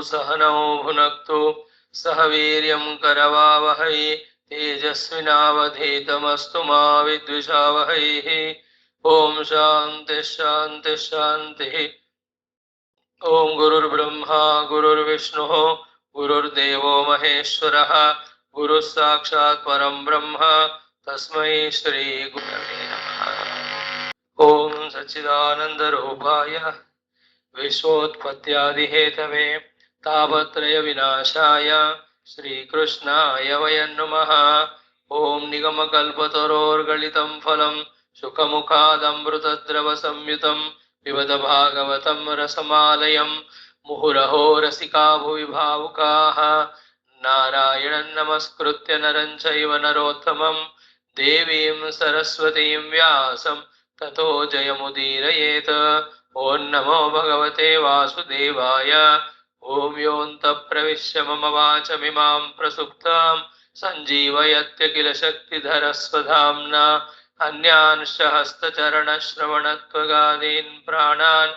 सहनौ भुनक्तु सह वीर्यं करवावहै तेजस्विनावधीतमस्तु मा विद्विषावहैः। ओम शांति शांति शांति। ओम गुरुर्ब्रह्मा गुरुर्विष्णुः गुरुर्देवो महेश्वरः गुरुः साक्षात् परं ब्रह्म तस्मै श्री गुरवे नमः। ओम सच्चिदानन्दरूपाय विश्वोत्पत्त्यादिहेतवे तापत्रय विनाशाय श्रीकृष्णाय वयं नमः। ओम निगमकल्पतरोर्गलितं फलं सुखमुखादमृतद्रवसंयुतं पिबत भागवतं रसमालयं मुहुरहो रसिका भुवि भावुकाः। नारायणं नमस्कृत्य नरं चैव नरोत्तमं देवीं सरस्वतीं व्यासं ततो जयमुदीरयेत्। ओं नमो भगवते वासुदेवाय। ओं योऽन्तः प्रविश्य मम वाचमिमां प्रसुप्तां सञ्जीवयत्य किल शक्तिधरस्वधाम्ना अन्यांश्च हस्तचरणश्रवणत्वगादीन् प्राणान्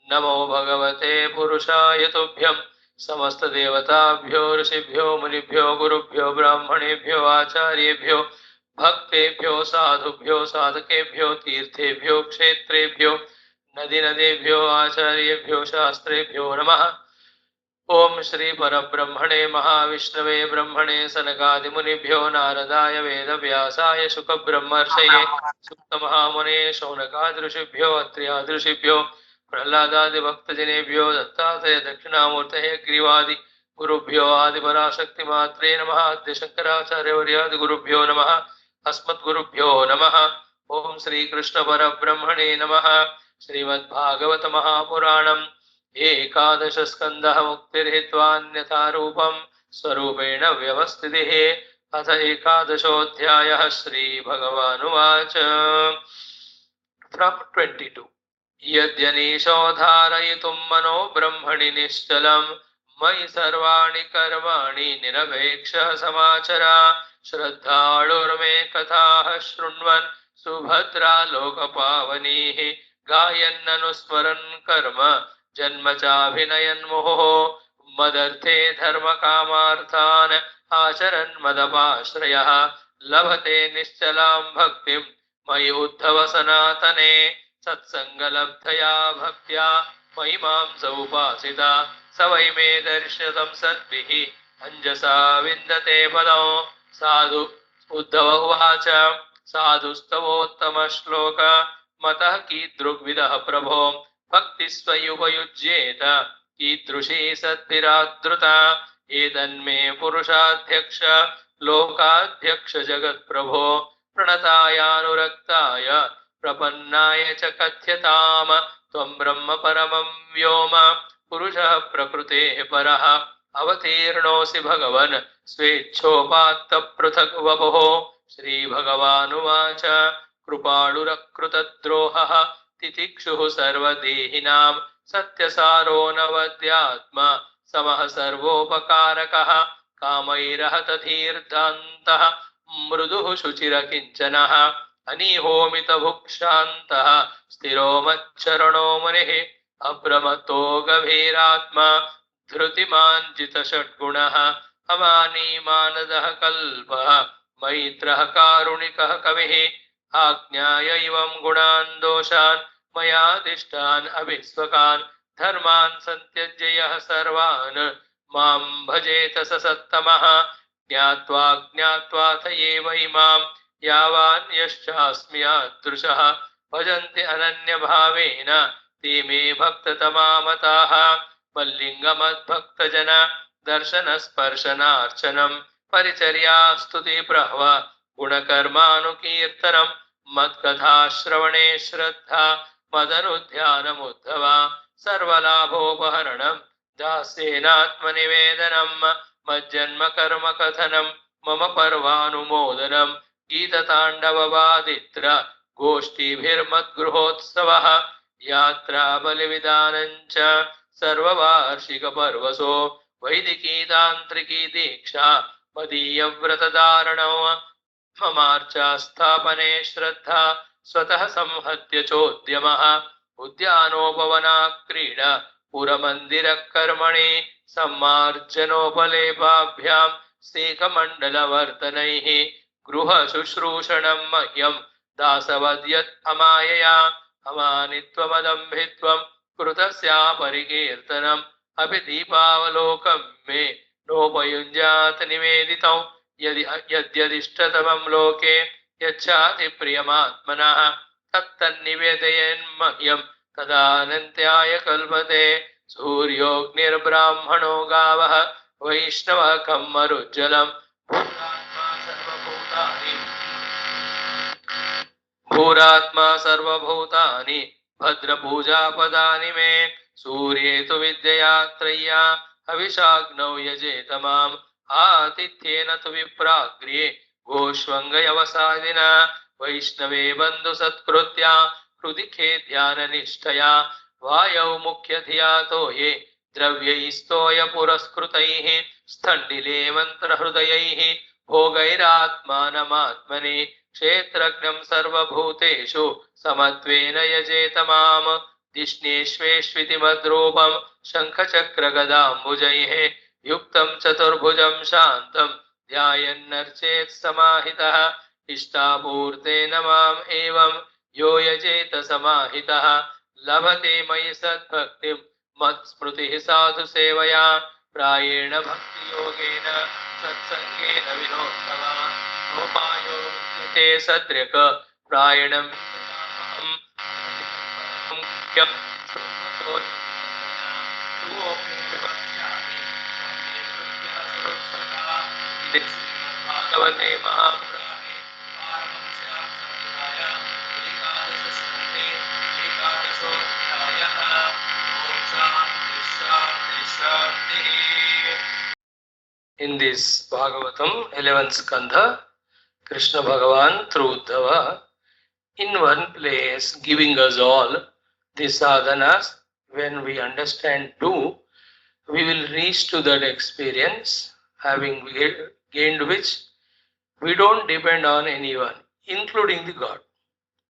नमो भगवते पुरुषाय तुभ्यं। समस्तदेवताभ्यो ऋषिभ्यो मुनिभ्यो गुरुभ्यो ब्राह्मणेभ्यो आचार्येभ्यो भक्तेभ्यो साधुभ्यो साधकेभ्यो तीर्थेभ्यो क्षेत्रेभ्यो नदी नदीभ्यो आचार्येभ्यो शास्त्रेभ्यो नमः। ओम श्री परब्रह्मणे महाविष्णवे ब्रह्मणे सनकादिमुनिभ्यो नारदाय वेदव्यासाय शुकब्रह्मर्षये सुप्तमहामुने शौनकादृषिभ्यो अत्र्यादृषिभ्यो प्रह्लादादिभक्तजनेभ्यो दत्तात्रेय दक्षिणामूर्तये ग्रीवादि गुरुभ्यो आदिपराशक्तिमात्रे नमः। आद्यशंकराचार्यवर्यादि गुरुभ्यो नमः। अस्मद्गुरुभ्यो नमः। ओम श्री कृष्ण परब्रह्मणे नमः। श्रीमद्भागवत महापुराणम् एकादश स्कंदः मुक्तिर्हित्वान्यथा रूपं स्वरूपेण व्यवस्थितिः। अथ एकादशोऽध्यायः। श्रीभगवानुवाच फ्रॉम 22 यद्यनीशो धारयितुं मनो ब्रह्मणि निश्चलं मयि सर्वाणि कर्माणि निरपेक्षः समाचरा। श्रद्धाळुर्मे कथाः शृण्वन् सुभद्रा लोकपावनीः गायन्ननुस्मरन् कर्म जन्म चाभिनयन् मुहुः मदर्थे धर्म कामार्थान् आचरन् मदपाश्रयः लभते निश्चलां भक्तिं मयि उद्धव सनातने। सत्संगलब्धया भक्त्या मयि मां समुपासिता स वै मे दर्शतं सद्भिः अंजसा विन्दते पदं। साधु उद्धव उवाच साधुस्तवोत्तमश्लोक मतः कीदृग्विदः प्रभो भक्तिस्त्वयुपयुज्येत कीदृशी सद्भिरादृता। एतन्मे पुरुषाध्यक्ष लोकाध्यक्ष जगत्प्रभो प्रणतायानुरक्ताय प्रपन्नाय च कथ्यताम्। त्वं ब्रह्म परमं व्योम पुरुषः प्रकृतेः परः अवतीर्णोऽसि भगवन् स्वेच्छोपात्तपृथग् वपुः। श्रीभगवानुवाच कृपाळुरकृतद्रोहः तितिक्षुः सर्वदेहिनां सत्यसारो नवद्यात्मा समः सर्वोपकारकः कामैरहतधीर्धान्तः मृदुः शुचिरकिञ्चनः अनिहोमितभुक्षान्तः स्थिरो मच्चरणो मुनिः अप्रमत्तो गभीरात्मा धृतिमान् जितषड्गुणः अमानी मानदः कल्पः मैत्रः कारुणिकः कविः आज्ञाय इवं गुणान् दोषान् मयादिष्टान् अभिस्वकान् धर्मान् सन्त्यज्य यः सर्वान् मां भजेत स सत्तमः। ज्ञात्वा ज्ञात्वाथ एव इमां यावान् यश्चास्मि यादृशः भजन्ति अनन्यभावेन ते मे भक्ततमा मताः। मल्लिङ्गमद्भक्तजन दर्शनस्पर्शनार्चनं परिचर्यास्तुति प्रह्व गुणकर्मानुकीर्तनं मत्कथाश्रवणे श्रद्धा मदनुध्यानमुद्धवा सर्वलाभोपहरणं दास्येनात्मनिवेदनं मज्जन्म कर्म कथनं मम पर्वानुमोदनं गीतताण्डववादित्र गोष्ठीभिर्मद्गृहोत्सवः यात्रा बलिविदानञ्च सर्ववार्षिकपर्वसो वैदिकी तान्त्रिकी दीक्षा मदीयव्रतधारणौ ममार्चास्थापने श्रद्धा स्वतः संहत्य चोद्यमः उद्यानोपवना क्रीडा पुरमन्दिरकर्मणि सम्मार्जनोपलेपाभ्यां सेकमण्डलवर्तनैः गृहशुश्रूषणं मह्यं दासवद्यत् अमायया अमानित्वमदम्भित्वं कृतस्या परिकीर्तनम् अपि दीपावलोकं मे नोपयुञ्जात निवेदितौ यद्यदिष्टतमं लोके यच्चाति प्रियमात्मनः तत्तन्निवेदयन्मह्यं तदानन्त्याय कल्पते सूर्योऽग्निर्ब्राह्मणो गावः वैष्णवः कम्मरुज्ज्वलम् भूरात्मा सर्वभूतानि भद्रपूजापदानि मे सूर्ये तु विद्यया त्रय्या हविषाग्नौ यजेत माम् आतिथ्येन तु विप्राग्र्ये गोष्वङ्गयवसादिना वैष्णवे बन्धुसत्कृत्या हृदि खेद्याननिष्ठया वायौ मुख्यधियातो ये द्रव्यैस्तोय पुरस्कृतैः स्थण्डिले मन्त्रहृदयैः भोगैरात्मानमात्मने क्षेत्रज्ञं सर्वभूतेषु समत्वेन यजेत माम् दिष्णेष्वेष्विति मद्रूपं शङ्खचक्रगदाम्बुजैः युक्तं चतुर्भुजं शान्तं ध्यायन्नर्चेत् समाहितः इष्टापूर्तेन माम् एवं यो यजेत समाहितः लभते मयि सद्भक्तिं मत्स्मृतिः साधु सेवया प्रायेण भक्तियोगेन सत्सङ्गेन विनोत्तमा नोपायो ते सद्र्यक प्रायणं भगवते महापुराणे एकादशोऽध्यायः। ॐ शान्ति शान्ति शान्तिः। In this Bhagavatam, 11th Skandha, Krishna Bhagavan through Uddhava, in one place giving us all the sadhanas. When we understand two, we will reach to that experience, having gained which we don't depend on anyone, including the God,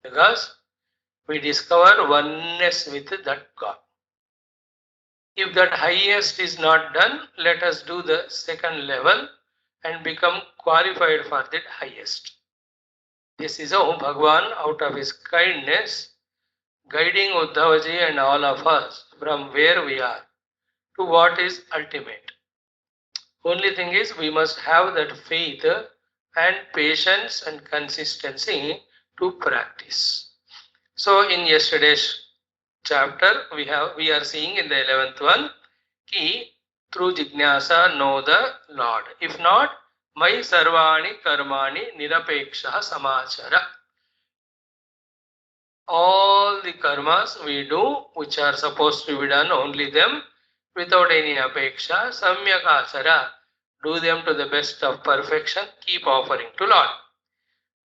because we discover oneness with that God. If that highest is not done, let us do the second level and become qualified for that highest. This is how Bhagavan, out of his kindness, guiding Uddhavaji and all of us from where we are to what is ultimate. Only thing is, we must have that faith and patience and consistency to practice. So in yesterday's chapter, we are seeing in the 11th one, ki through Jignasa know the Lord. If not, Mai Sarvani Karmani Nirapeksha Samachara. All the karmas we do, which are supposed to be done, only them, without any apeksha, samyak achara, do them to the best of perfection, keep offering to Lord.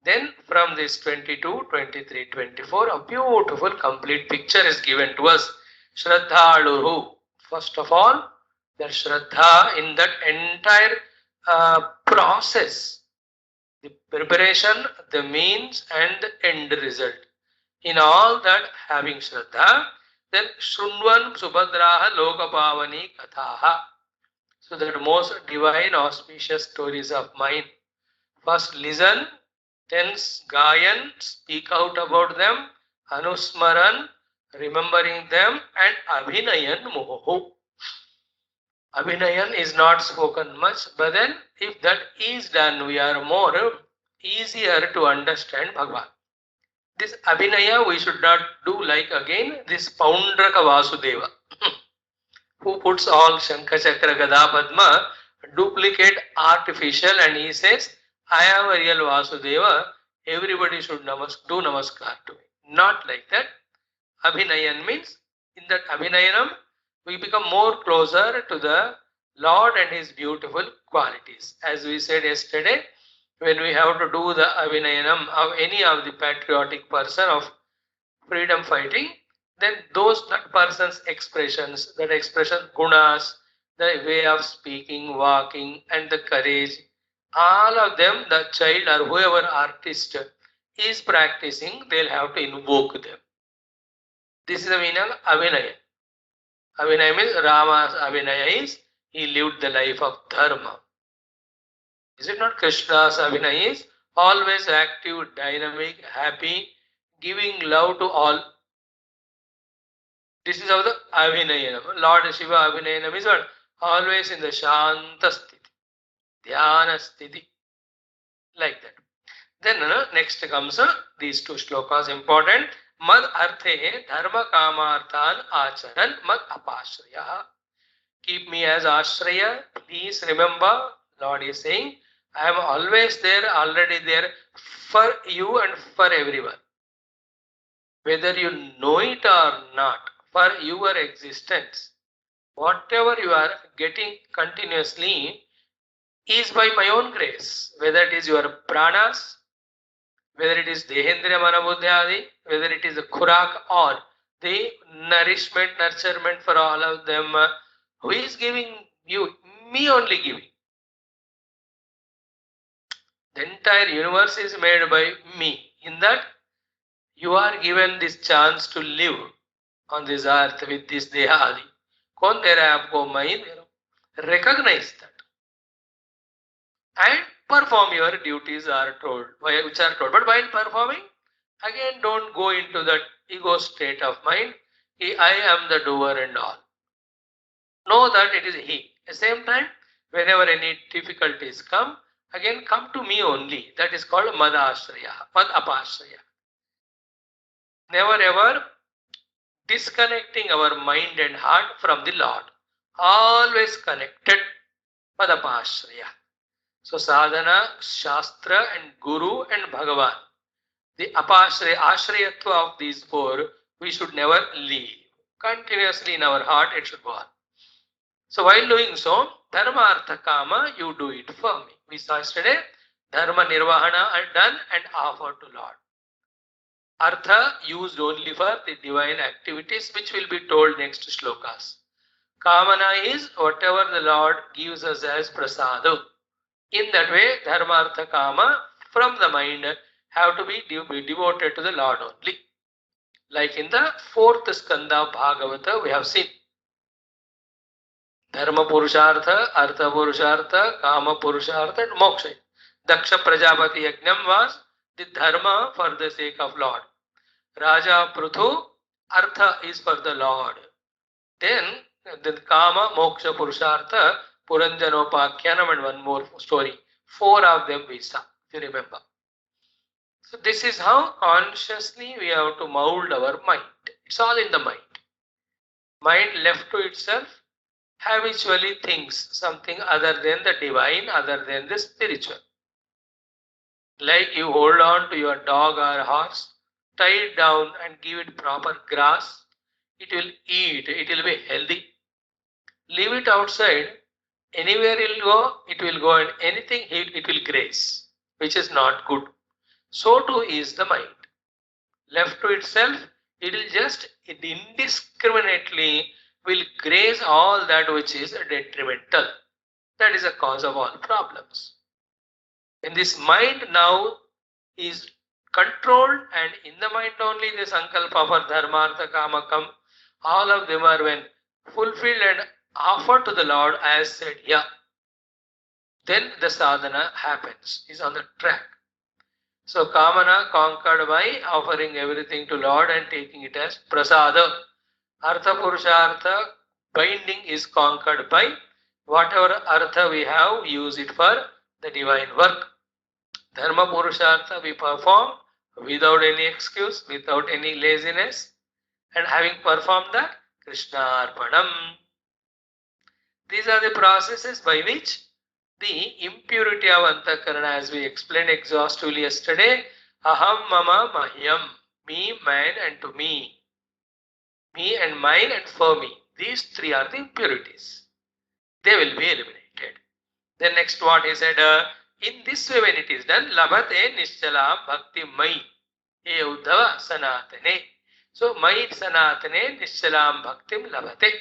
Then from this 22, 23, 24, a beautiful complete picture is given to us. Shraddhaluhu. First of all, that Shraddha in that entire process, the preparation, the means and the end result. In all that having Shraddha, then Shunvan Subhadraha Lokapavani Kathaha. So that most divine auspicious stories of mine. First listen, then Gayan, speak out about them, Anusmaran, remembering them, and Abhinayan Moho. Abhinayan is not spoken much, but then if that is done, we are more easier to understand Bhagavan. This Abhinaya we should not do like again this Paundraka Vasudeva, who puts all Shankha Chakra Gada Padma, duplicate artificial, and he says, I am a real Vasudeva, everybody should do namaskar to me. Not like that. Abhinayan means, in that Abhinayanam, we become more closer to the Lord and His beautiful qualities. As we said yesterday, when we have to do the Abhinayanam of any of the patriotic person of freedom fighting, then that person's expressions, that expression gunas, the way of speaking, walking, and the courage, all of them, the child or whoever artist is practicing, they'll have to invoke them. This is the meaning of Abhinaya. Abhinaya means Rama's Abhinaya is he lived the life of dharma. Is it not? Krishna's Abhinaya is always active, dynamic, happy, giving love to all. This is how the Abhinayanam. Lord Shiva Abhinayanam is what? Always in the Shanta Sthiti, Dhyana Sthiti. Like that. Then next comes these two shlokas important. Mad arthe dharma kamarthan acharan mad apashraya. Keep me as ashraya. Please remember, Lord is saying, I am always there, already there for you and for everyone. Whether you know it or not, for your existence, whatever you are getting continuously is by my own grace. Whether it is your pranas, whether it is Dehendriya Manabuddhyadi, whether it is the Khurak or the nourishment, nurturement for all of them, who is giving you? Me only giving. The entire universe is made by me. In that, you are given this chance to live on this earth with this Dehadi. Kaun de raha hai aapko? Main de raha hu. Recognize that. And perform your duties are told, which are told. But while performing, again don't go into that ego state of mind. I am the doer and all. Know that it is he. At the same time, whenever any difficulties come, again come to me only. That is called madashraya, mad apashraya. Never ever disconnecting our mind and heart from the Lord. Always connected, mad apashraya. So sadhana, shastra and guru and Bhagavan. The ashrayatva of these four, we should never leave. Continuously in our heart it should go on. So while doing so, dharma artha kama, you do it for me. We saw yesterday, dharma nirvahana are done and offered to Lord. Artha used only for the divine activities, which will be told next shlokas. Kamana is whatever the Lord gives us as prasada. In that way, dharma artha kama from the mind have to be devoted to the Lord only. Like in the 4th skanda of Bhagavata, we have seen. Dharma Purushartha, Artha Purushartha, Kama Purushartha and Moksha. Daksha Prajapati Yajnam was the dharma for the sake of Lord. Raja Pruthu, Artha is for the Lord. Then the Kama, Moksha, Purushartha, Puranjanopakyanam and one more story. 4 of them we saw, if you remember. So this is how consciously we have to mold our mind. It's all in the mind. Mind left to itself habitually thinks something other than the divine, other than the spiritual. Like you hold on to your dog or horse, tie it down and give it proper grass, it will eat, it will be healthy. Leave it outside, anywhere it will go and anything it will graze, which is not good. So too is the mind. Left to itself, it will just indiscriminately will graze all that which is detrimental. That is the cause of all problems. And this mind now is controlled, and in the mind only the sankalpa for dharma, artha, kama come. All of them are when fulfilled and offered to the Lord as said here. Then the sadhana happens, is on the track. So kamana conquered by offering everything to Lord and taking it as prasada. Artha Purushartha binding is conquered by whatever artha we have, use it for the divine work. Dharma Purushartha we perform without any excuse, without any laziness, and having performed that, Krishna Arpanam. These are the processes by which the impurity of Antakarana, as we explained exhaustively yesterday, aham, mama, mahyam, me, mine and to me. Me and mine and for me. These 3 are the impurities. They will be eliminated. Then next what he said, in this way when it is done, labhate nishchalam bhakti mai, e uddhava sanatane. So mai sanatane nishchalam bhaktim labhate.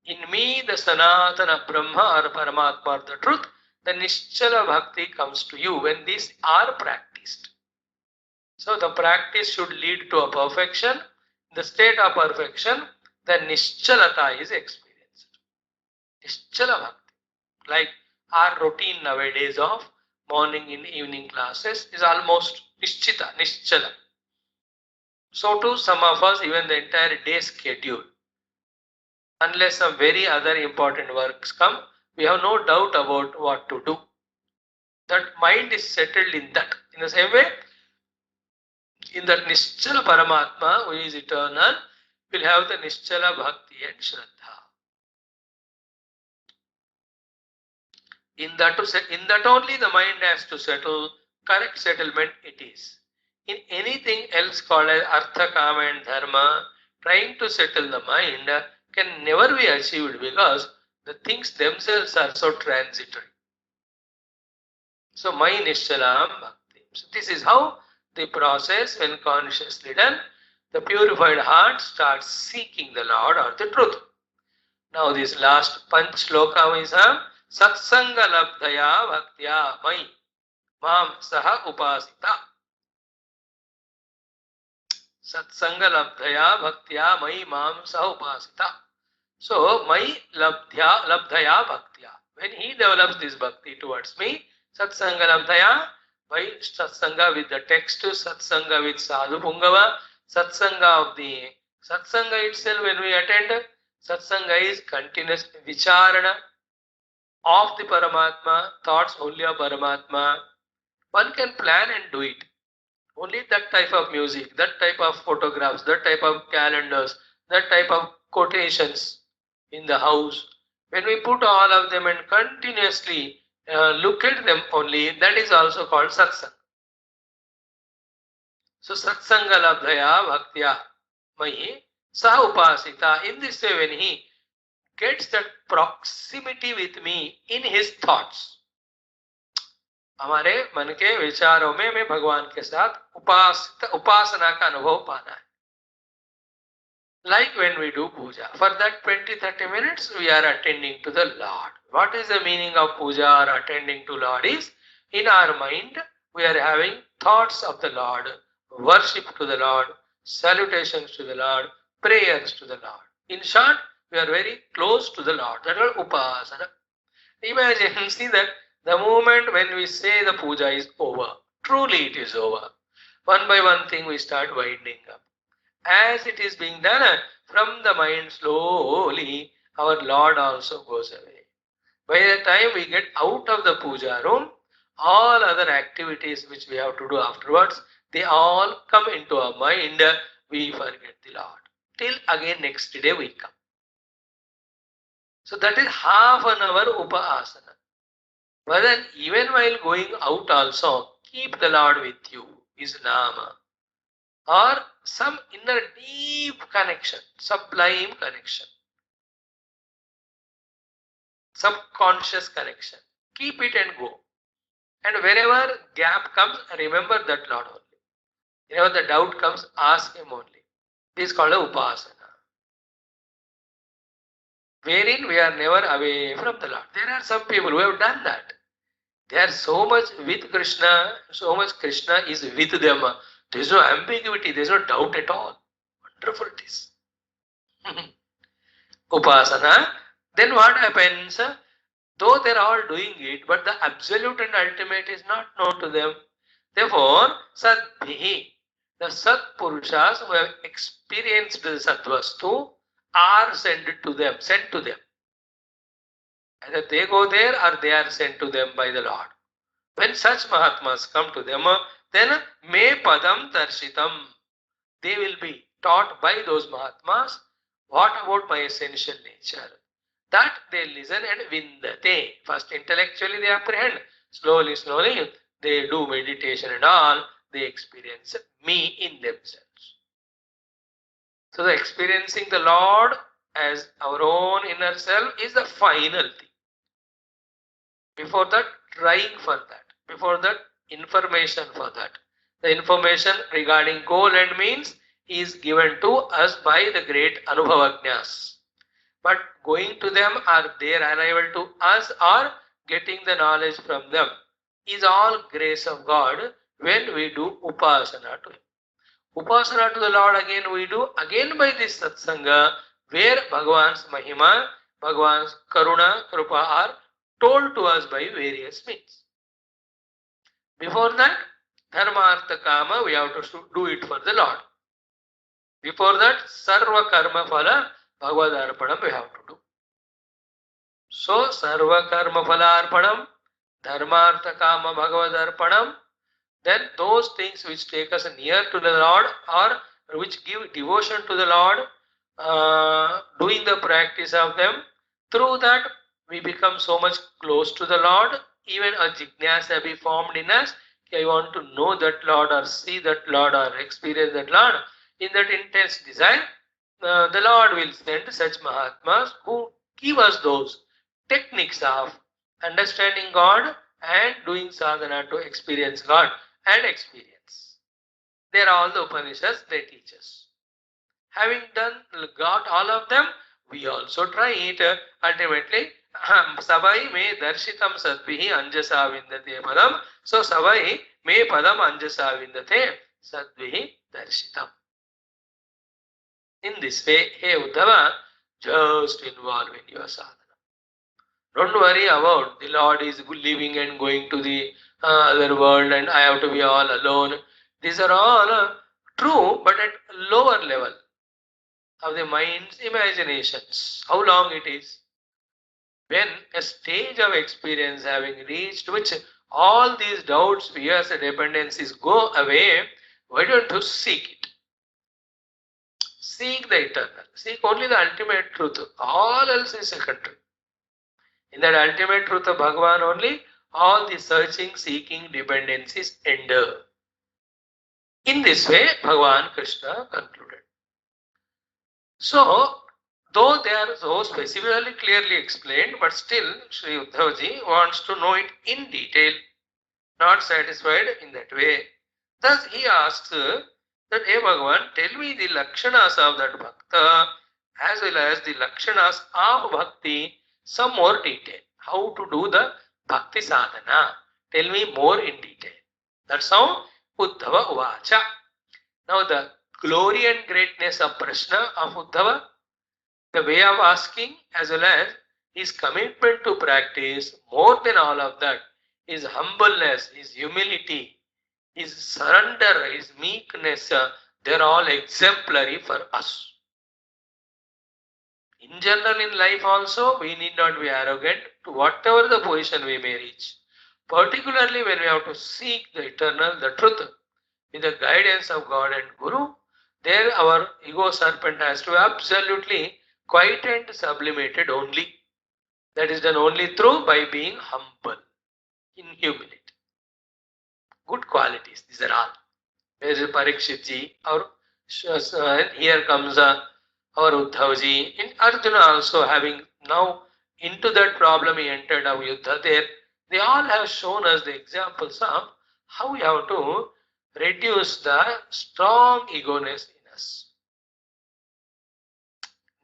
In me the sanatana brahma or paramatma or the truth, the nischala bhakti comes to you when these are practiced. So the practice should lead to a perfection. The state of perfection, the nischalata is experienced. Nischala bhakti. Like our routine nowadays of morning and evening classes is almost nischita, nischala. So too some of us, even the entire day schedule. Unless some very other important works come, we have no doubt about what to do. That mind is settled in that. In the same way, in that Nischala Paramatma, who is eternal, will have the Nischala Bhakti and Shraddha. In that only the mind has to settle, correct settlement it is. In anything else called as Artha, Kama and Dharma, trying to settle the mind can never be achieved because the things themselves are so transitory. So, my Nishchalam Bhakti. So, this is how the process, when consciously done, the purified heart starts seeking the Lord or the truth. Now, this last Panch Shloka is Satsanga Labdhaya Bhaktya Mai Mam Saha Upasita. Satsanga Labdhaya Bhaktya Mai Mam Saha Upasita. So, Mai Labdhaya Bhaktya. When he develops this bhakti towards me, Satsanga Labdhaya, by Satsanga with the text, Satsanga with Sadhu Pungava, Satsanga of the Satsanga itself when we attend, Satsanga is continuous Vicharana of the Paramatma, thoughts only of Paramatma. One can plan and do it. Only that type of music, that type of photographs, that type of calendars, that type of quotations in the house. When we put all of them and continuously look at them only, that is also called satsang. So satsanga labdhaya bhaktya mahi sa upasita. In this way, when he gets that proximity with me in his thoughts, हमारे मन के विचारों में मैं भगवान के साथ उपासना का अनुभव पाना है. Like when we do puja, for that 20-30 minutes we are attending to the Lord. What is the meaning of puja or attending to Lord is, in our mind we are having thoughts of the Lord, worship to the Lord, salutations to the Lord, prayers to the Lord. In short, we are very close to the Lord. That is upasana. Imagine, see that the moment when we say the puja is over, truly it is over. One by one thing we start winding up. As it is being done from the mind, slowly our Lord also goes away. By the time we get out of the puja room, all other activities which we have to do afterwards, they all come into our mind. We forget the Lord. Till again next day we come. So that is half an hour upasana. But then even while going out also, keep the Lord with you, is Nama. Or some inner deep connection, sublime connection, subconscious connection. Keep it and go. And wherever gap comes, remember that Lord only. Whenever the doubt comes, ask Him only. This is called a upasana. Wherein we are never away from the Lord. There are some people who have done that. They are so much with Krishna, so much Krishna is with them. There is no ambiguity, there is no doubt at all. Wonderful it is. Upasana. Then what happens? Though they are all doing it, but the absolute and ultimate is not known to them. Therefore, Sadbhihi, the Sat Purushas who have experienced the Satvastu are sent to them. Either they go there or they are sent to them by the Lord. When such Mahatmas come to them, then Me Padam Darshitam, they will be taught by those Mahatmas what about my essential nature. That they listen and vindate. First intellectually they apprehend. Slowly they do meditation and all. They experience me in themselves. So the experiencing the Lord as our own inner self is the final thing. Before that, trying for that. Before that, information for that. The information regarding goal and means is given to us by the great Anubhavagnyas. But going to them or their arrival to us or getting the knowledge from them is all grace of God when we do upasana to Him. Upasana to the Lord again we do again by this satsanga where Bhagavan's Mahima Bhagwan's Karuna, Krupa are told to us by various means. Before that, Dharma, Artha, Kama, we have to do it for the Lord. Before that, Sarva Karma Phala, Bhagavad Arpanam we have to do. So, Sarva Karma Phala Arpanam, Dharma, Artha, Kama, Bhagavad Arpanam, then those things which take us near to the Lord or which give devotion to the Lord, doing the practice of them, through that we become so much close to the Lord. Even a jignasa be formed in us. I want to know that Lord or see that Lord or experience that Lord. In that intense desire, the Lord will send such Mahatmas who give us those techniques of understanding God and doing sadhana to experience God and experience. They are all the Upanishads they teach us. Having got all of them, we also try it. Ultimately, Savai me darshitam sadvihi anjasa vindate padam. So Savai me padam anjasa vindate sadvihi darshitam. In this way, hey Uddhava, just involve in your sadhana. Don't worry about the Lord is living and going to the other world and I have to be all alone. These are all true, but at lower level of the mind's imaginations. How long it is? When a stage of experience having reached which all these doubts, fears and dependencies go away, why don't you seek it? Seek the eternal. Seek only the ultimate truth. All else is secondary. In that ultimate truth of Bhagavan only, all the searching, seeking, dependencies end. In this way, Bhagavan Krishna concluded. So, though they are so specifically clearly explained, but still Sri Uddhavji wants to know it in detail, not satisfied in that way. Thus he asks that, hey Bhagavan, tell me the lakshanas of that bhakta as well as the lakshanas of bhakti, some more detail. How to do the bhakti sadhana. Tell me more in detail. That's how Uddhava Uvacha. Now the glory and greatness of Prashna of Uddhava, the way of asking as well as his commitment to practice, more than all of that, his humbleness, his humility, his surrender, his meekness, they're all exemplary for us. In general, in life also, we need not be arrogant to whatever the position we may reach. Particularly when we have to seek the eternal, the truth, with the guidance of God and Guru, there our ego serpent has to be absolutely quiet and sublimated only. That is done only through by being humble, in humility. Good qualities, these are all. There is Parikshit ji, or here comes our Uddhavji. In Arjuna also having now into that problem he entered of Yuddha there, they all have shown us the examples of how we have to reduce the strong egoness in us.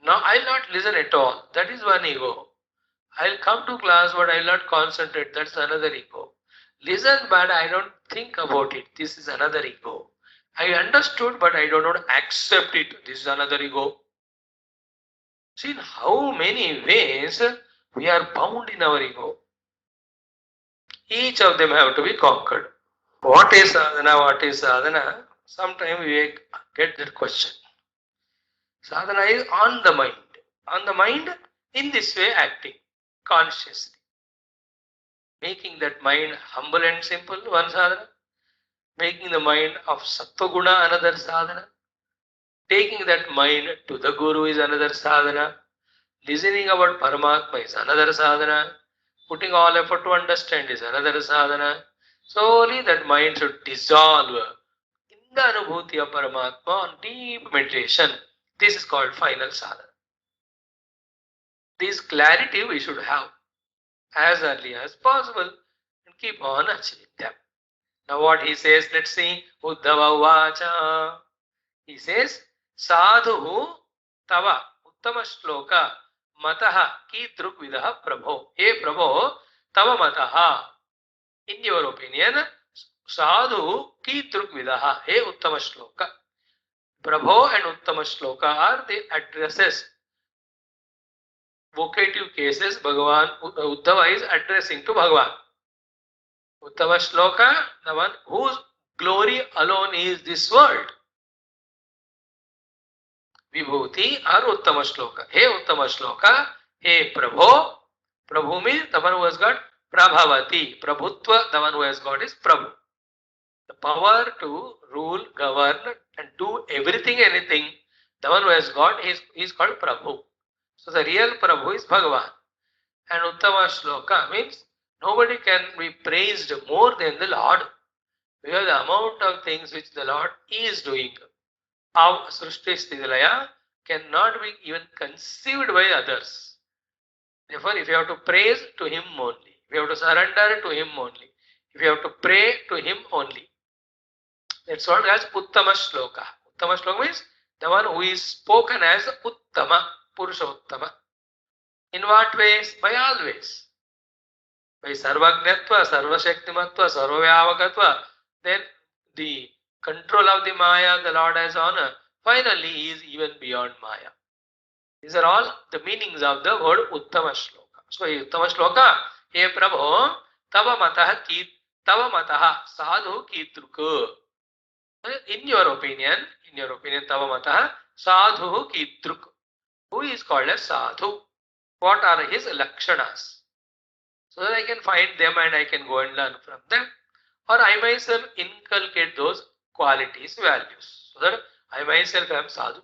Now I'll not listen at all. That is one ego. I'll come to class but I'll not concentrate. That's another ego. Listen but I don't think about it. This is another ego. I understood but I do not accept it. This is another ego. See in how many ways we are bound in our ego. Each of them have to be conquered. What is sadhana? What is sadhana? Sometimes we get that question. Sadhana is on the mind. On the mind, in this way acting consciously. Making that mind humble and simple, one sadhana. Making the mind of sattva guna, another sadhana. Taking that mind to the Guru is another sadhana. Listening about Paramatma is another sadhana. Putting all effort to understand is another sadhana. Slowly that mind should dissolve in the anubhuti of Paramatma on deep meditation. This is called final sadhana. This clarity we should have as early as possible and keep on achieving them. Now what he says, let's see. Uddhava Vacha. He says, Sadhu Tava Uttama Shloka Mataha Ki Drukvidaha Prabho. Hey Prabho, Tava Mataha. In your opinion, Sadhu Ki Drukvidaha. Hey Uttama Shloka. Prabho and Uttama Shloka are the addresses vocative cases, Bhagavan, Uddhava is addressing to Bhagavan. Uttama Shloka, the one whose glory alone is this world. Vibhuti or Uttama Shloka. Hey Uttama Shloka, hey Prabhu. Prabhu means the one who has got Prabhavati. Prabhutva, the one who has got is Prabhu. The power to rule, govern and do everything, anything, the one who has got is called Prabhu. So the real Prabhu is Bhagavan. And Uttama Shloka means nobody can be praised more than the Lord. Because the amount of things which the Lord is doing, our Srishti Sthidilaya cannot be even conceived by others. Therefore, if you have to praise to Him only, if you have to surrender to Him only, if you have to pray to Him only, that's what as Uttama Shloka. Uttama Shloka means the one who is spoken as Uttama, Purusha Uttama. In what ways? By all ways. By Sarvagnatva, Sarvashaktimatva, Sarvavyavakatva, then the control of the Maya the Lord has on. Finally, He is even beyond Maya. These are all the meanings of the word Uttama Shloka. So, Uttama Shloka, Hey Prabhu, Tava Mataha Sadhu Kidruku. In your opinion, Tava Mataha Sadhu Kidruk. Who is called as Sadhu? What are his lakshanas? So that I can find them and I can go and learn from them. Or I myself inculcate those qualities, values. So that I myself am sadhu.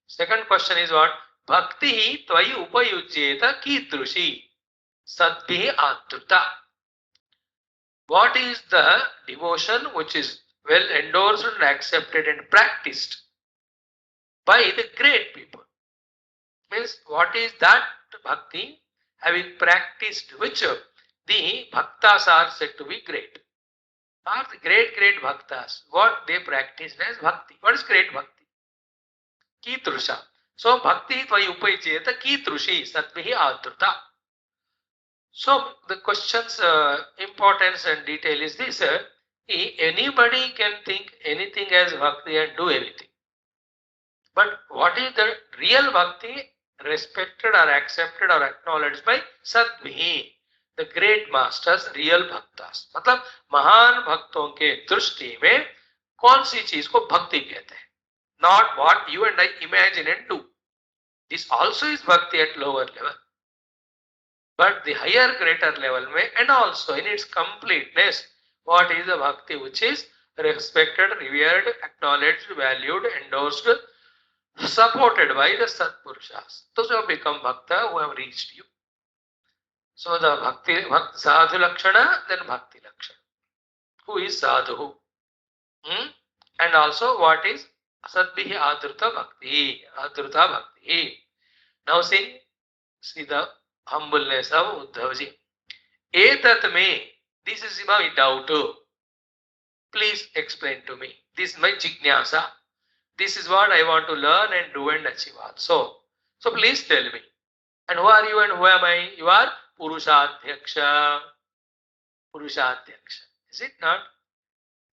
Second question is what? Bhakti tvayi upayujyeta kidrushi sadbhi adruta. What is the devotion which is well endorsed and accepted and practiced by the great people? Means what is that bhakti having practiced which the bhaktas are said to be great? Are the great bhaktas, what they practiced as bhakti. What is great bhakti? Kitrusha. So bhakti tvayi upayujyeta kitrushi sadbhi adruta. So the question's importance and detail is this. Anybody can think anything as bhakti and do anything. But what is the real bhakti respected or accepted or acknowledged by Sadbhi, the great masters, real bhaktas? मतलब महान भक्तों के दृष्टि में कौन सी चीज को भक्ति कहते हैं? Not what you and I imagine and do. This also is bhakti at lower level. But the higher, greater level में, and also in its completeness, what is the bhakti which is respected, revered, acknowledged, valued, endorsed, supported by the Satpurushas. Those who have become bhakta, who have reached you. So the bhakti sadhu lakshana, then bhakti lakshana. Who is sadhu? And also what is sadbhi adruta bhakti? Adruta bhakti. Now see the humbleness of Uddhavji. Etat me, this is my doubt. Please explain to me. This is my jignyasa. This is what I want to learn and do and achieve also. So please tell me. And who are you and who am I? You are Purushadhyaksha. Purushadhyaksha. Is it not?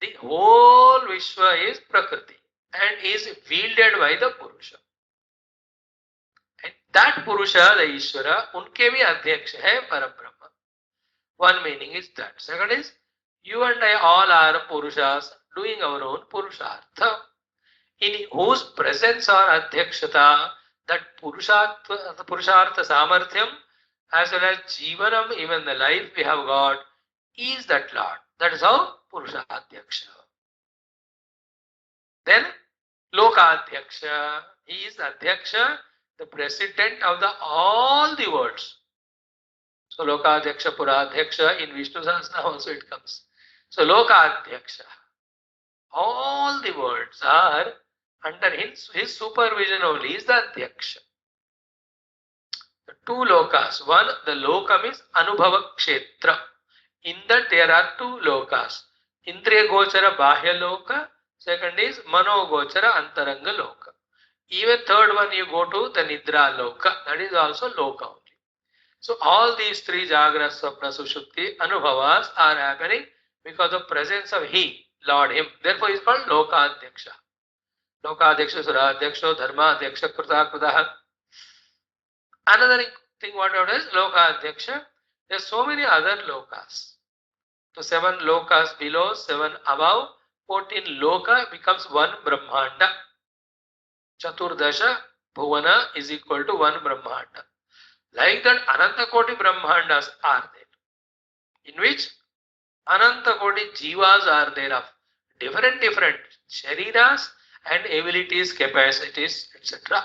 The whole Vishwa is Prakriti and is wielded by the Purusha. And that Purusha, the Ishvara, unke bhi Adhyaksha hai Parabrahma. One meaning is that. Second is, you and I all are Purushas doing our own Purushartha. In whose presence or Adhyakshata, that Purushartha Samarthyam, as well as Jivanam, even the life we have got, is that Lord. That is how Purushadhyaksha. Then Lokadhyaksha, he is Adhyaksha, the president of all the worlds. So Lokadhyaksha, Puradhyaksha, in Vishnu Sahasranama also it comes. So Lokadhyaksha, all the worlds are under his supervision only, is the Adhyaksha. The two lokas. One, the loka means Anubhava Kshetra. In that there are two lokas. Indriya Gochara Bahya Loka. Second is Mano Gochara Antaranga Loka. Even third one you go to the Nidra Loka. That is also Loka only. So all these three Jagra, Swapna, Sushupti, Anubhavas are happening because of presence of He, Lord, Him. Therefore, he is called Lokadhyaksha. Lokadhyaksha, Suradhyaksha, Dharmadhyaksha, Krutakrutaha. Another thing what out is Loka Adhyaksha. There are so many other lokas. So 7 lokas below, 7 above, 14 loka becomes 1 Brahmanda. Chaturdasha Bhuvana is equal to 1 Brahmanda. Like that, Ananta Koti Brahmandas are there, in which Ananta Koti Jivas are there of different Shariras and abilities, capacities, etc.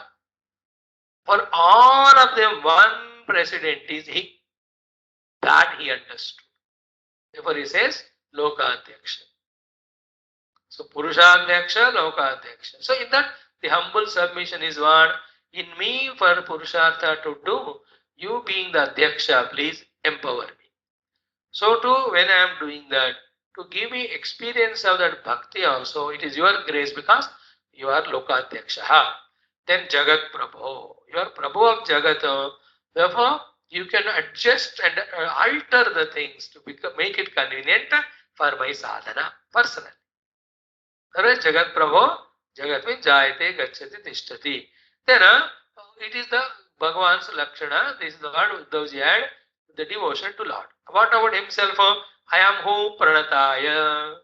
For all of them, one president is He. That he understood. Therefore, he says Lokadhyaksha. So, Purushadhyaksha, Lokadhyaksha. So, in that, the humble submission is what? In me for Purushartha to do, you being the Adhyaksha, please empower me. So, too, when I am doing that, to give me experience of that bhakti also, it is your grace because you are Lokadhyaksha. Then Jagat Prabhu. You are Prabhu of Jagat. Therefore, you can adjust and alter the things to make it convenient for my sadhana personally. Jagat Prabhu, Jagat means Jayate, Gacchati, Tishtati. Then it is the Bhagavan's Lakshana. This is the Lord Uddhavji had the devotion to Lord. What about himself? I am who? Pranataya.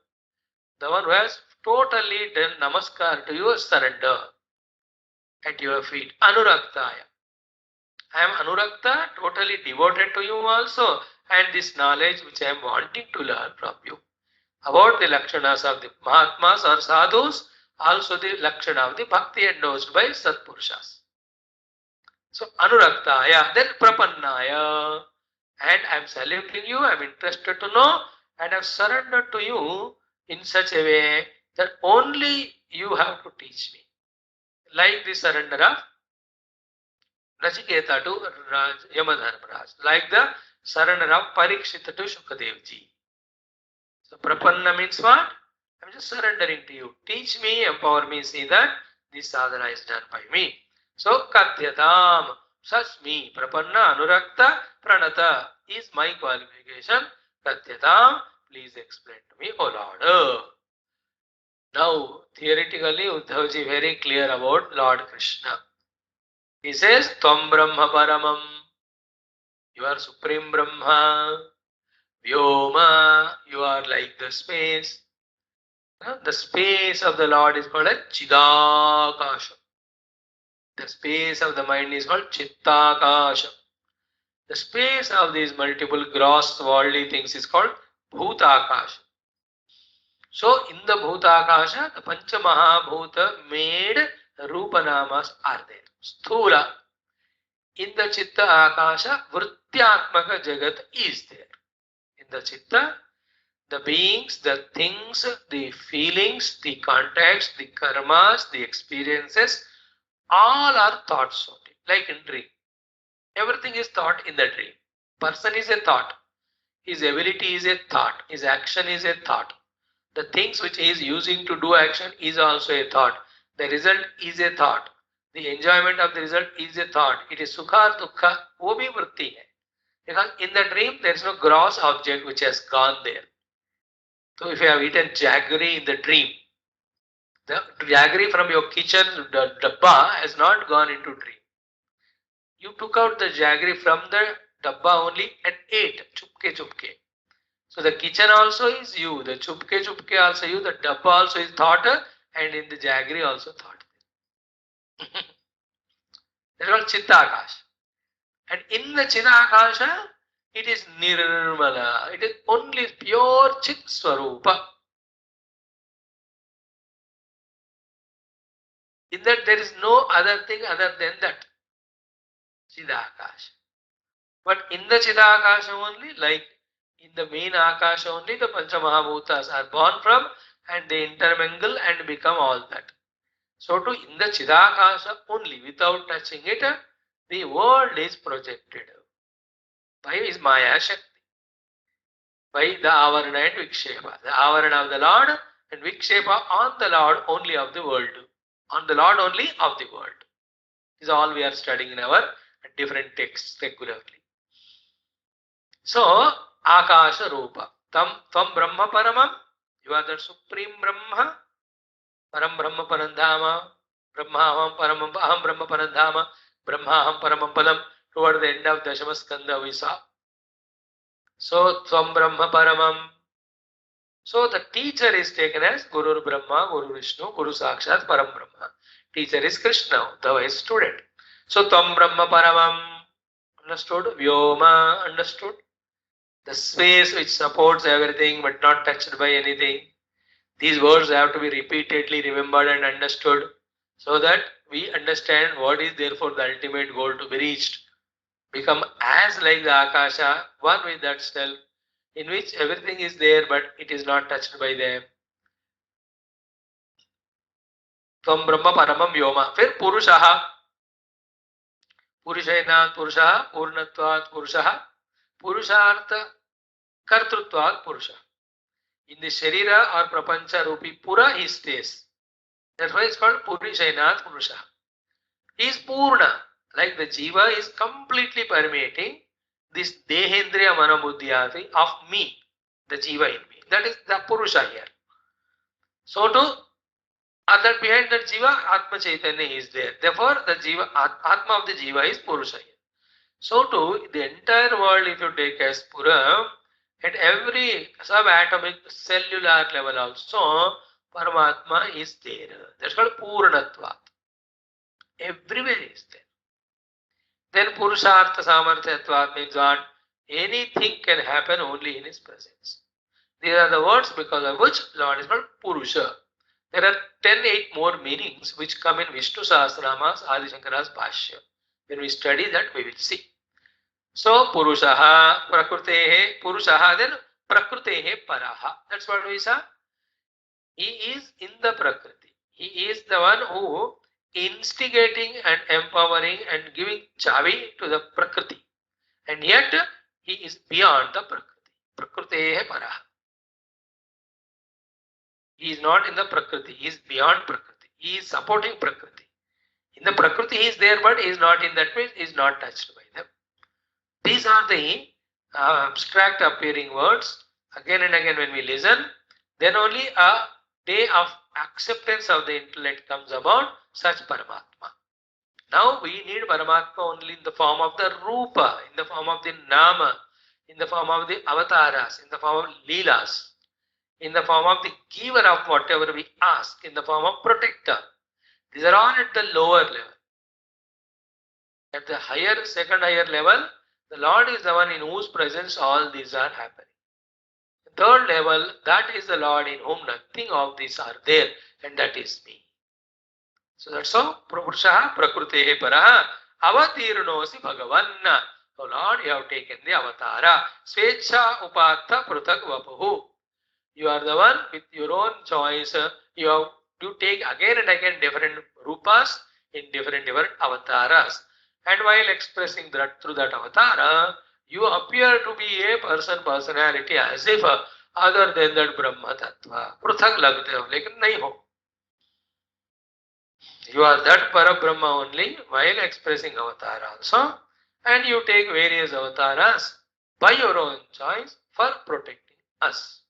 The one who has totally done namaskar to you, surrender at your feet. Anuraktaya. I am Anurakta, totally devoted to you also, and this knowledge which I am wanting to learn from you. About the Lakshanas of the Mahatmas or Sadhus, also the Lakshana of the Bhakti endorsed by Satpurushas. So, Anuraktaya, then Prapannaya, and I am saluting you, I am interested to know, and I have surrendered to you in such a way that only you have to teach me. Like the surrender of Nachiketa to Yamadharmaraj, like the surrender of Parikshita to Shukadevji. So Prapanna means what? I'm just surrendering to you. Teach me, empower me, see that this sadhana is done by me. So Kathyatam, such me, Prapanna, Anurakta, Pranata is my qualification. Kathyatam, please explain to me, O Lord. Now, theoretically, Uddhavji very clear about Lord Krishna. He says, Tvam Brahma Paramam. You are Supreme Brahma. Vyoma, you are like the space. The space of the Lord is called as Chidakasha. The space of the mind is called Chittakasha. The space of these multiple gross worldly things is called Bhutakasha. So, in the Bhutakasha, the Pancha Mahabhuta made Rupanamas are there. Sthula. In the Chitta Akasha, Vrityatmaka Jagat is there. In the Chitta, the beings, the things, the feelings, the contacts, the karmas, the experiences, all are thoughts only, like in dream. Everything is thought in the dream. Person is a thought. His ability is a thought. His action is a thought. The things which he is using to do action is also a thought. The result is a thought. The enjoyment of the result is a thought. It is sukha, dukha, wo bhi vritti hai. Because in the dream there is no gross object which has gone there. So if you have eaten jaggery in the dream, the jaggery from your kitchen dabba has not gone into dream. You took out the jaggery from the dabba only and ate chupke chupke. So the kitchen also is you, the chupke chupke also you, the dabba also is thought, and in the jaggery also thought. That's called Chitta-akasha. And in the Chitta-akasha, it is Nirmala. It is only pure Chit Swarupa. In that there is no other thing other than that. Chitta-akasha. But in the Chitta-akasha only, like in the main Akasha only, the Pancha Mahabhutas are born from and they intermingle and become all that. So too in the Chidakasha only, without touching it, the world is projected by his Maya Shakti, by the Avarana and Vikshepa. The Avarana of the Lord and Vikshepa on the Lord only of the world. On the Lord only of the world. This is all we are studying in our different texts regularly. So, Akasha Rupa. Tvam Brahma Paramam. You are the Supreme Brahma. Param Brahma Parandhama. Brahma Aham Paramam Aham Brahma Parandhama. Brahma Aham Paramam Padam. toward the end of Dashama Skandha we saw. So, Tvam Brahma Paramam. So, the teacher is taken as Guru Brahma, Guru Vishnu, Guru Sakshat Param Brahma. Teacher is Krishna, Uddhava is student. So, Tvam Brahma Paramam, understood? Vyoma, understood? The space which supports everything but not touched by anything. These words have to be repeatedly remembered and understood so that we understand what is therefore the ultimate goal to be reached. Become as like the Akasha, one with that self, in which everything is there but it is not touched by them. Tvam Brahma Paramam Vyoma. Fir Purushaha. Purushainat Purushaha. Purnatvat Purushaha. Purushartha Kartrutvat Purusha. In the Sharira or Prapancha Rupi Pura he stays. That's why it's called Purushainat Purusha. He is Purna. Like the Jiva is completely permeating this Dehendriya Manabuddhyati of me, the Jiva in me. That is the Purusha here. So to other behind that Jiva, Atma Chaitanya is there. Therefore, the Jiva, Atma of the Jiva is Purusha here. So too, the entire world, if you take as Pura, at every subatomic cellular level also, Paramatma is there. That's called Purnatva. Everywhere is there. Then Purushartha Samarthyatva means what? Anything can happen only in his presence. These are the words because of which Lord is called Purusha. There are 8 more meanings which come in Vishnu Sahasranamas, Adi Shankara's Bhashya. When we study that, we will see. So, Purushaha, Prakrutehe, Purushaha, then Prakrutehe Paraha. That's what we saw. He is in the Prakriti. He is the one who instigating and empowering and giving chavi to the Prakriti. And yet, he is beyond the Prakriti. Prakrutehe Paraha. He is not in the Prakriti. He is beyond Prakriti. He is supporting Prakriti. In the Prakriti, he is there, but he is not in that way. He is not touched by them. These are the abstract appearing words. Again and again when we listen, then only a day of acceptance of the intellect comes about such Paramatma. Now we need Paramatma only in the form of the Rupa, in the form of the Nama, in the form of the Avataras, in the form of Leelas, in the form of the giver of whatever we ask, in the form of protector. These are all at the lower level. At the higher, second higher level, the Lord is the one in whose presence all these are happening. The third level, that is the Lord in whom nothing of these are there, and that is me. So that's how Purushaha Prakrutehe Paraha Avatirnosi Bhagavanna. Oh Lord, you have taken the avatara. Svecha Upatha Pruthak Vapuhu. You are the one with your own choice. You take again and again different rupas in different avataras. And while expressing that through that avatara, you appear to be a personality as if other than that Brahma Tattva. Pruthak lagte ho, lekin nahi ho. You are that Parabrahma only while expressing avatar also. And you take various avataras by your own choice for protecting us.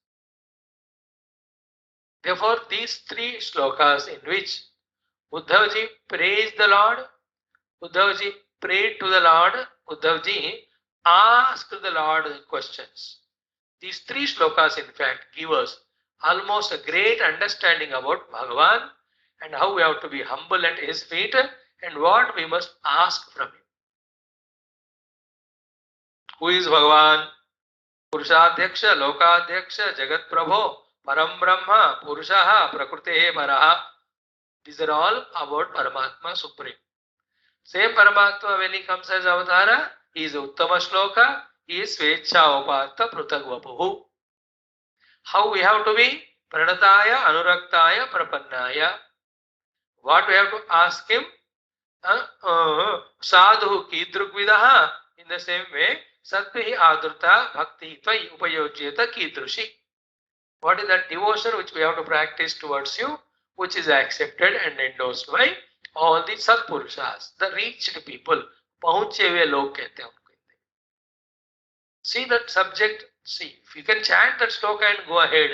Therefore, these 3 shlokas in which Uddhavji praised the Lord, Uddhavji prayed to the Lord, Uddhavji asked the Lord questions. These 3 shlokas in fact give us almost a great understanding about Bhagavan and how we have to be humble at his feet and what we must ask from him. Who is Bhagavan? Purushadhyaksha, Lokadhyaksha, Jagat Prabho, Param Brahma, Purushaha, Prakritehe Paraha. These are all about Paramatma Supreme. Same Paramatma when he comes as Avatara, he is Uttama Shloka, he is Svecha Upatha Prutagvapuhu. How we have to be? Pranataya, Anuraktaya, Prapannaya. What we have to ask him? Sadhu Kidrugvidaha. In the same way, Satvihi Adurta Bhakti Tvai Upayojyata Kidrushi. What is that devotion which we have to practice towards you, which is accepted and endorsed by all the Satpurushas, the reached people. Pahunche hue log kehte hain unko. See that subject, see, if you can chant that sloka and go ahead,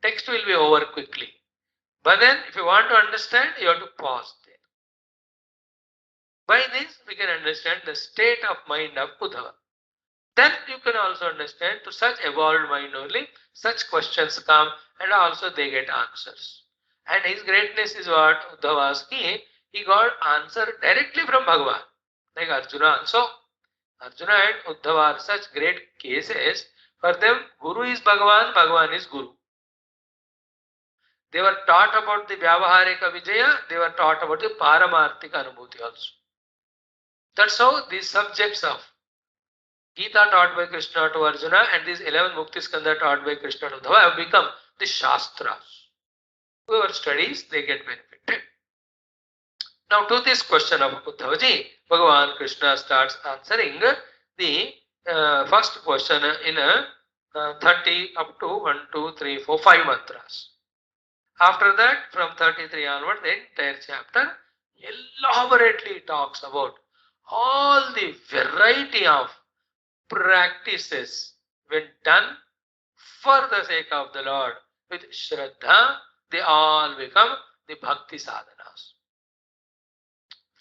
text will be over quickly. But then, if you want to understand, you have to pause there. By this, we can understand the state of mind of Uddhava. Then you can also understand to such evolved mind only, such questions come and also they get answers. And his greatness is what Uddhava's ki, he got answer directly from Bhagavan. Like Arjuna also. Arjuna and Uddhava are such great cases. For them, Guru is Bhagavan, Bhagavan is Guru. They were taught about the Vyavaharika Vijaya, they were taught about the Paramarthika Anubhuti also. That's how these subjects of Gita taught by Krishna to Arjuna and these 11 Mukti Skandha taught by Krishna to Uddhava have become the Shastras. Whoever studies, they get benefited. Now to this question of Uddhavaji, Bhagavan Krishna starts answering the first question in 30 up to 1, 2, 3, 4, 5 mantras. After that, from 33 onward, the entire chapter elaborately talks about all the variety of practices when done for the sake of the Lord with Shraddha, they all become the Bhakti sadhanas.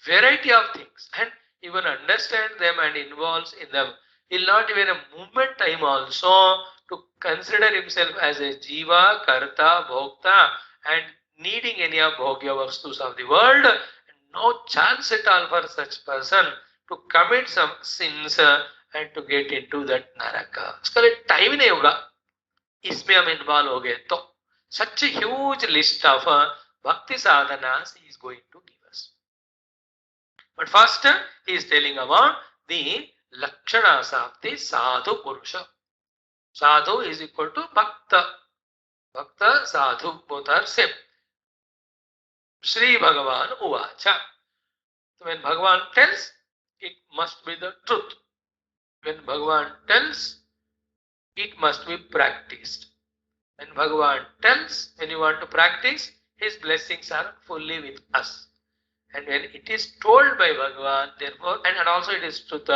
Variety of things, and even understand them and involves in them. He'll not even a moment time also to consider himself as a Jiva, Karta, Bhokta and needing any of Bhogya Vastus of the world. No chance at all for such person to commit some sins and to get into that naraka. उसका लिए time नहीं होगा इसमें हम involve हो गए तो such a huge list of bhakti sadhanas he is going to give us. But first he is telling about the lakshanas of the sadhu purusha. Sadhu is equal to bhakta. Bhakta, sadhu, both are same. Shri Bhagavan Uvacha. So when Bhagavan tells, it must be the truth. When Bhagavan tells, it must be practiced. When Bhagavan tells, when you want to practice, his blessings are fully with us. And when it is told by Bhagavan, therefore, and also it is truth,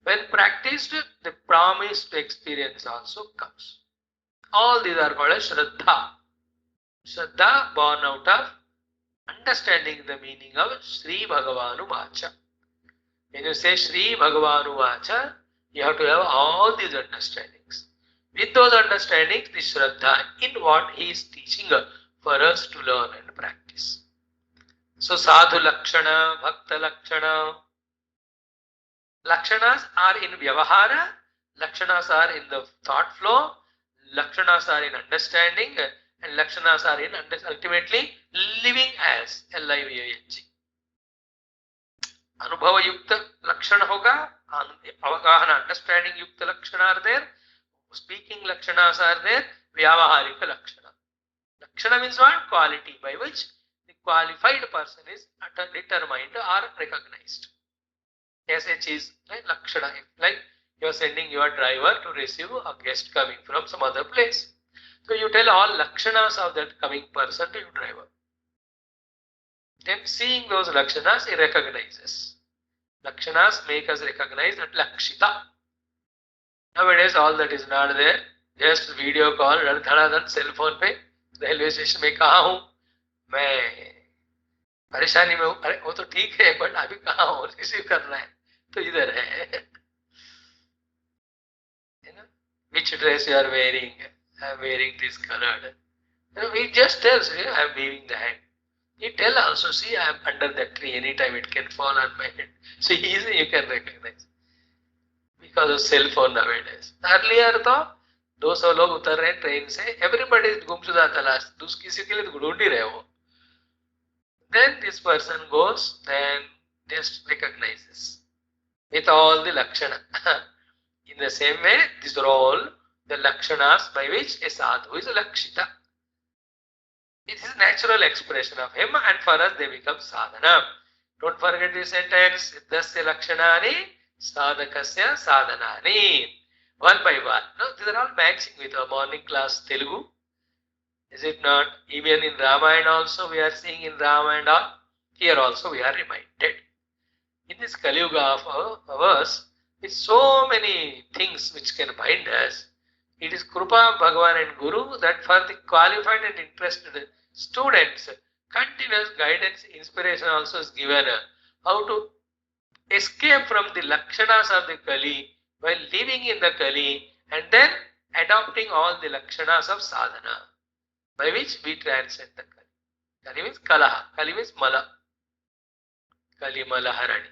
when practiced, the promised experience also comes. All these are called as Shraddha. Shraddha born out of understanding the meaning of Sri Bhagavanu Vacha. When you say Sri Bhagavanu Vacha, you have to have all these understandings. With those understandings, the Shraddha in what he is teaching for us to learn and practice. So Sadhu Lakshana, Bhakta Lakshana. Lakshanas are in Vyavahara, Lakshanas are in the thought flow, Lakshanas are in understanding, and Lakshanas are in ultimately living as L-I-V-I-N-G. Anubhava Yukta Lakshana hoga, Avagahana understanding Yukta Lakshana are there, speaking Lakshanas are there, Vyavaharika Lakshana. Lakshana means what? Quality by which the qualified person is determined or recognized. SH is like Lakshana, like you are sending your driver to receive a guest coming from some other place. So you tell all Lakshanas of that coming person to your driver. Then seeing those Lakshanas, he recognizes. Lakshanas make us recognize that Lakshita. Nowadays all that is not there. Just video call, धड़ाधड़ cell phone पे railway station में कहाँ हूँ मैं परेशानी में हूँ. अरे वो तो ठीक है बट अभी कहाँ हूँ रिसीव करना है तो इधर है. Which dress you are wearing? I am wearing this colored. He just tells you I am waving the hand. He tell also, see I am under that tree, anytime it can fall on my head. So easily you can recognize. Because of cell phone nowadays. Earlier तो 200 लोग उतर रहे train से, everybody is गुमशुदा तलाश, किसी के लिए तो ढूंढ ही रहे वो. Then this person goes, then just recognizes with all the lakshana. In the same way, these are all the lakshanas by which a sadhu is a lakshita. It is a natural expression of him, and for us they become sadhana. Don't forget this sentence. Siddhasya lakshanani sadhakasya sadhanani. One by one. No, these are all matching with our morning class Telugu. Is it not? Even in Ramayana also we are seeing in Ramayana all. Here also we are reminded. In this Kali Yuga of ours, with so many things which can bind us, it is Krupa, Bhagavan and Guru that for the qualified and interested students, continuous guidance, inspiration also is given how to escape from the lakshanas of the Kali while living in the Kali and then adopting all the lakshanas of sadhana by which we transcend the Kali. Kali means kalaha. Kali means mala. Kali mala harani.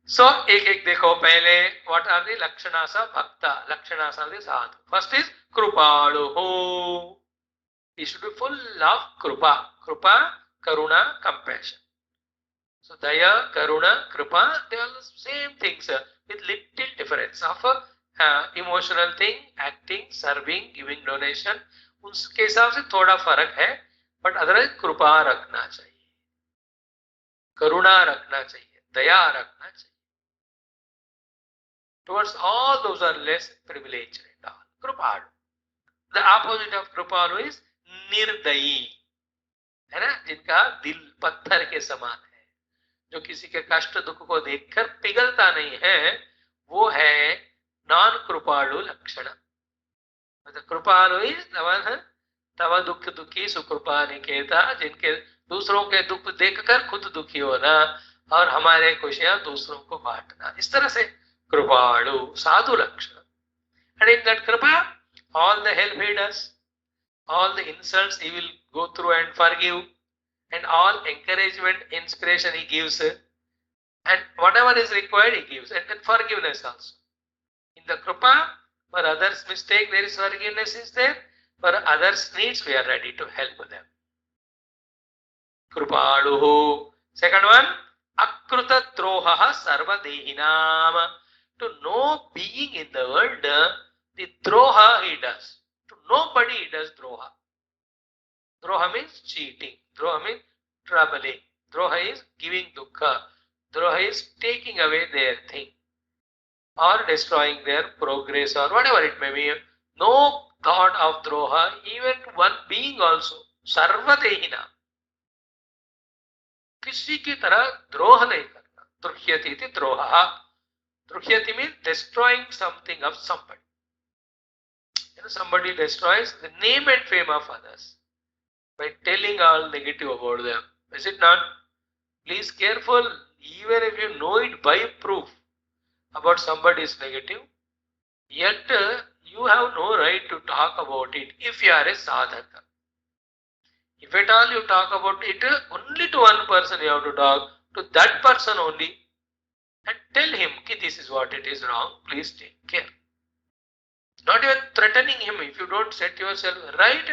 So, एक देखो पहले what are the lakshanas of bhakta, lakshanas of the sadhu. First is krupaluhu. He should be full of krupa. Krupa, karuna, compassion. So daya, karuna, kripa, they are the same things with little difference of emotional thing, acting, serving, giving donation. उसके हिसाब से थोड़ा फर्क है, but otherwise कृपा रखना चाहिए, करुणा रखना चाहिए, दया रखना चाहिए. Towards all those are less privileged and all. कृपालु. The opposite of कृपालु is निर्दयी, है ना, जिनका दिल पत्थर के समान है, जो किसी के कष्ट दुख को देखकर पिघलता नहीं है, वो है नॉन कृपालु लक्षण. कृपालु इज तव दुख दुखी सुकृपा निकेता, जिनके दूसरों के दुख देखकर खुद दुखी होना और हमारे खुशियां दूसरों को बांटना, इस तरह से कृपालु साधु लक्षण. एंड इन दैट कृपा all the help he does, all the insults he will go through and forgive, and all encouragement, inspiration he gives, and whatever is required he gives, and then forgiveness also. In the kripa, for others' mistake there is forgiveness is there, for others' needs we are ready to help them. Kripaluhu. Second one, akruta droha sarva dehinam. To no being in the world, the droha he does. To nobody he does droha. Droha means cheating. Droha means troubling. Droha is giving dukkha. Droha is taking away their thing or destroying their progress or whatever it may be. No thought of droha, even one being also. Sarvatehina. किसी की तरह द्रोह नहीं करना. द्रुह्यति इति द्रोहा. Druhyati means destroying something of somebody. Somebody destroys the name and fame of others by telling all negative about them. Is it not? Please careful, even if you know it by proof about somebody's negative, yet you have no right to talk about it if you are a sadhaka. If at all you talk about it, only to one person you have to talk, to that person only, and tell him, ki this is what it is wrong, please take care. Not even threatening him. If you don't set yourself right,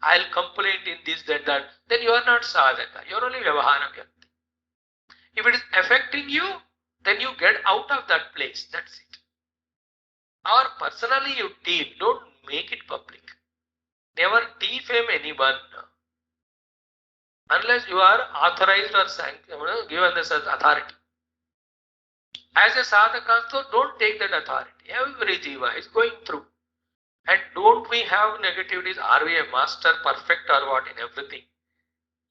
I'll complain in this, that, then you are not sadhaka. You are only vyavahara vyakti. If it is affecting you, then you get out of that place. That's it. Or personally you deal. Don't make it public. Never defame anyone unless you are authorized or given this authority. As a sadhaka, so don't take that authority. Every jiva is going through. And don't we have negativities? Are we a master perfect or what in everything?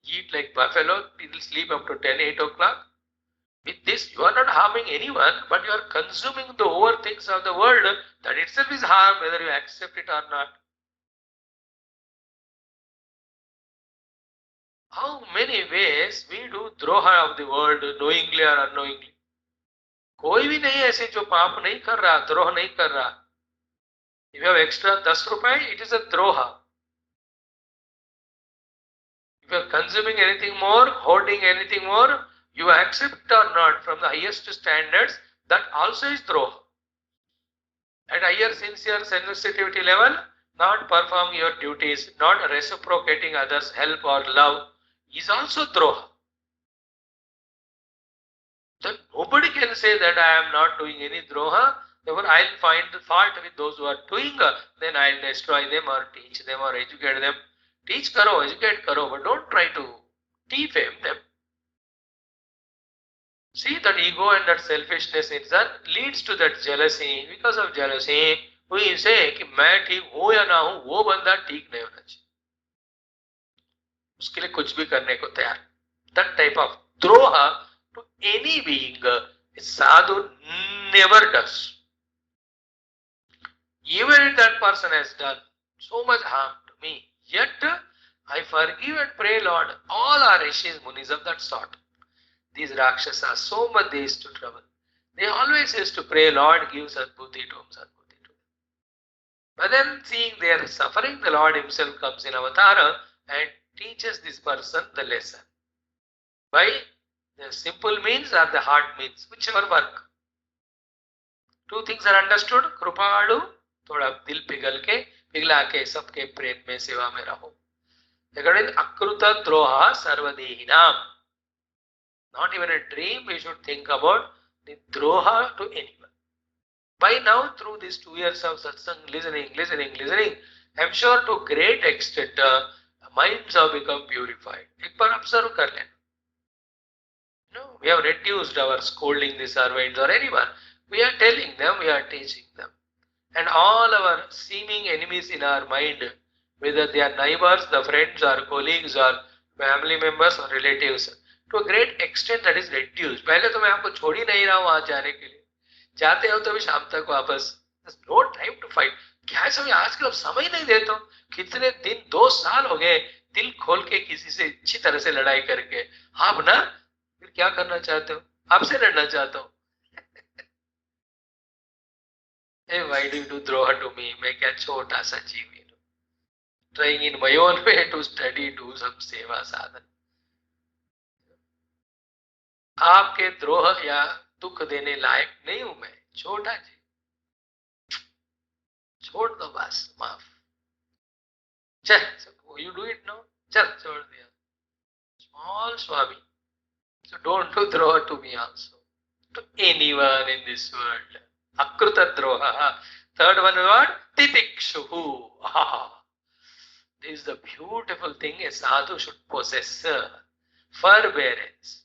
Eat like buffalo, people sleep up to 10, 8 o'clock. With this, you are not harming anyone, but you are consuming the over things of the world. That itself is harm, whether you accept it or not. How many ways we do droha of the world, knowingly or unknowingly? कोई भी नहीं ऐसे जो पाप नहीं कर रहा, द्रोह नहीं कर रहा. If you have extra 10 rupees, it is a droha. If you are consuming anything more, hoarding anything more, you accept or not from the highest standards, that also is droha. At higher sincere sensitivity level, not performing your duties, not reciprocating others' help or love is also droha. Then nobody can say that I am not doing any droha. Therefore, I'll find the fault with those who are doing, then I'll destroy them or teach them or educate them. Teach karo, educate karo, but don't try to defame them. See that ego and that selfishness leads to that jealousy. Because of jealousy, we say कि मैं ठीक हूँ या ना हूँ, वो बंदा ठीक नहीं होना चाहिए. उसके लिए कुछ भी करने को तैयार. That type of droha to any being, sadhu never does. Even if that person has done so much harm to me, yet I forgive and pray, Lord, all our rishis, munis of that sort. these Rakshasas, so much they used to trouble. They always used to pray, Lord, give Sadbuddhi to him, Sadbuddhi to him. But then seeing their suffering, the Lord himself comes in Avatara and teaches this person the lesson. By the simple means or the hard means, whichever work. Two things are understood. Krupalu, थोड़ा दिल पिघला के सबके प्रेम में सेवा में रहो. Again, Akruta Droha Sarvadehinam. Not even a dream we should think about the Droha to anyone. By now, through these 2 years of satsang, listening, I'm sure to great extent minds have become purified. एक बार observe कर लेना. No, we have reduced our scolding the servants or anyone. We are telling them, we are teaching them. And all our seeming enemies in our mind, whether they are neighbors, the friends or colleagues or family members or relatives, to a great extent that is reduced. पहले तो मैं आपको छोड़ ही नहीं रहा हूँ वहां जाने के लिए. जाते हो तो भी शाम तक वापस. There's no time to fight. क्या है समय आजकल अब समय नहीं देता हूँ. कितने दिन 2 साल हो गए दिल खोल के किसी से अच्छी तरह से लड़ाई करके. आप ना फिर क्या करना चाहते हो? आपसे लड़ना चाहता हूँ. Hey, why do you do Droha to me? मैं क्या छोटा सा जीवी हूँ. Trying in my own way to study, do some सेवा साधन. आपके द्रोह या दुख देने लायक नहीं हूं मैं. छोटा जी. छोड़ दो बस. माफ. चल, you do it now. चल, छोड़ दिया. Small Swami. So don't do Droha to me also. To anyone in this world. Akruta Droha. Third one is what? Titikshuhu. This is the beautiful thing a sadhu should possess. Forbearance.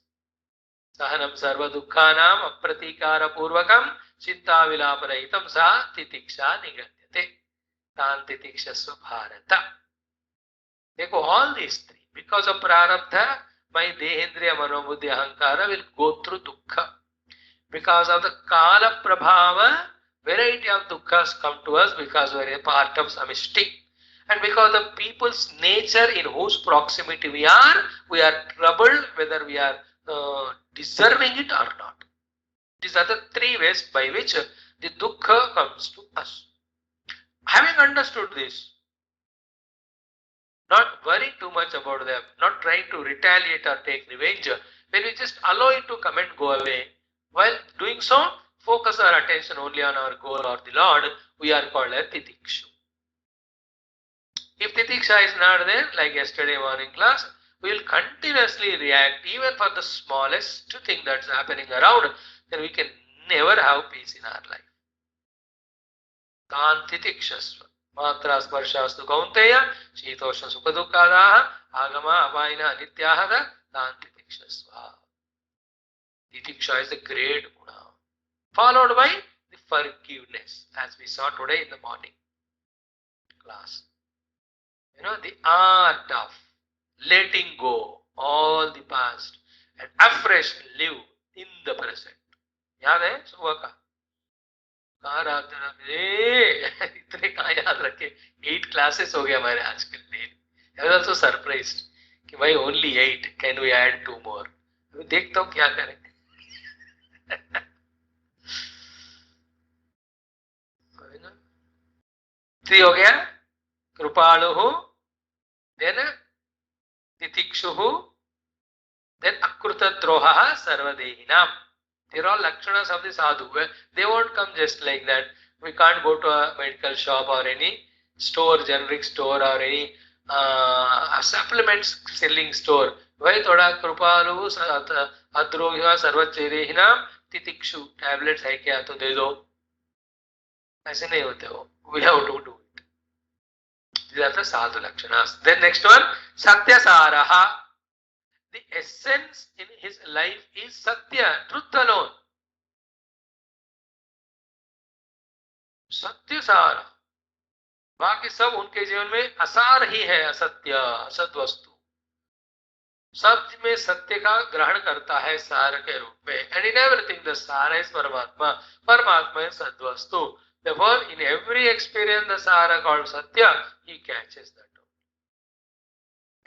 Sahanam sarva dukkhanam apratikara purvakam चिंता विलाप रहितम सा तितिक्षा निगद्यते तान तितिक्षस्व भारत. देखो, all these three, because of prarabdha, my dehendriya manobuddhi ahankara will go through dukkha. Because of the kala prabhava, variety of dukkhas come to us because we are a part of samishti. And because the people's nature in whose proximity we are troubled whether we are deserving it or not. These are the three ways by which the dukkha comes to us. Having understood this, not worrying too much about them, not trying to retaliate or take revenge, when we just allow it to come and go away, while doing so, focus our attention only on our goal or the Lord, we are called a titikshu. If titiksha is not there, like yesterday morning class, we will continuously react even for the smallest thing that's happening around, then we can never have peace in our life. Tan titikshasva. Matra sparshastu kaunteya, shitosha sukadukadaha, agama apaina nityahada, tan titikshasva. Titiksha is a great guna. Followed by the forgiveness, as we saw today in the morning class. The art of letting go all the past and afresh live in the present. याद है सुबह का? कहाँ इतने कहाँ याद रखे? 8 classes हो गया हमारे आज के दिन. I was also surprised कि भाई only 8. Can we add 2 more? देखता हूँ क्या करें. 3 हो गया. कृपालुः, then तितिक्षुः, then akrutadroha sarvadehinam. They're all lakshanas of the sadhu. They won't come just like that. We can't go to a medical shop or any store, generic store or any supplements selling store. वही थोड़ा कृपालु अद्रोह सर्वचेदेहिनाम तितिक्षु tablets है क्या तो दे दो. ऐसे नहीं होते हो. We have to do it. These are the sadhu lakshanas. Then next one, satyasaraha. The essence in his life is satya, truth alone. सत्य सार. बाकी सब उनके जीवन में असार ही है, असत्य, असत वस्तु. सत्य में सत्य का ग्रहण करता है सार के रूप में. And in everything the sara is Paramatma. Paramatma is Sadvastu. Therefore, in every experience the sara called Satya, he catches that.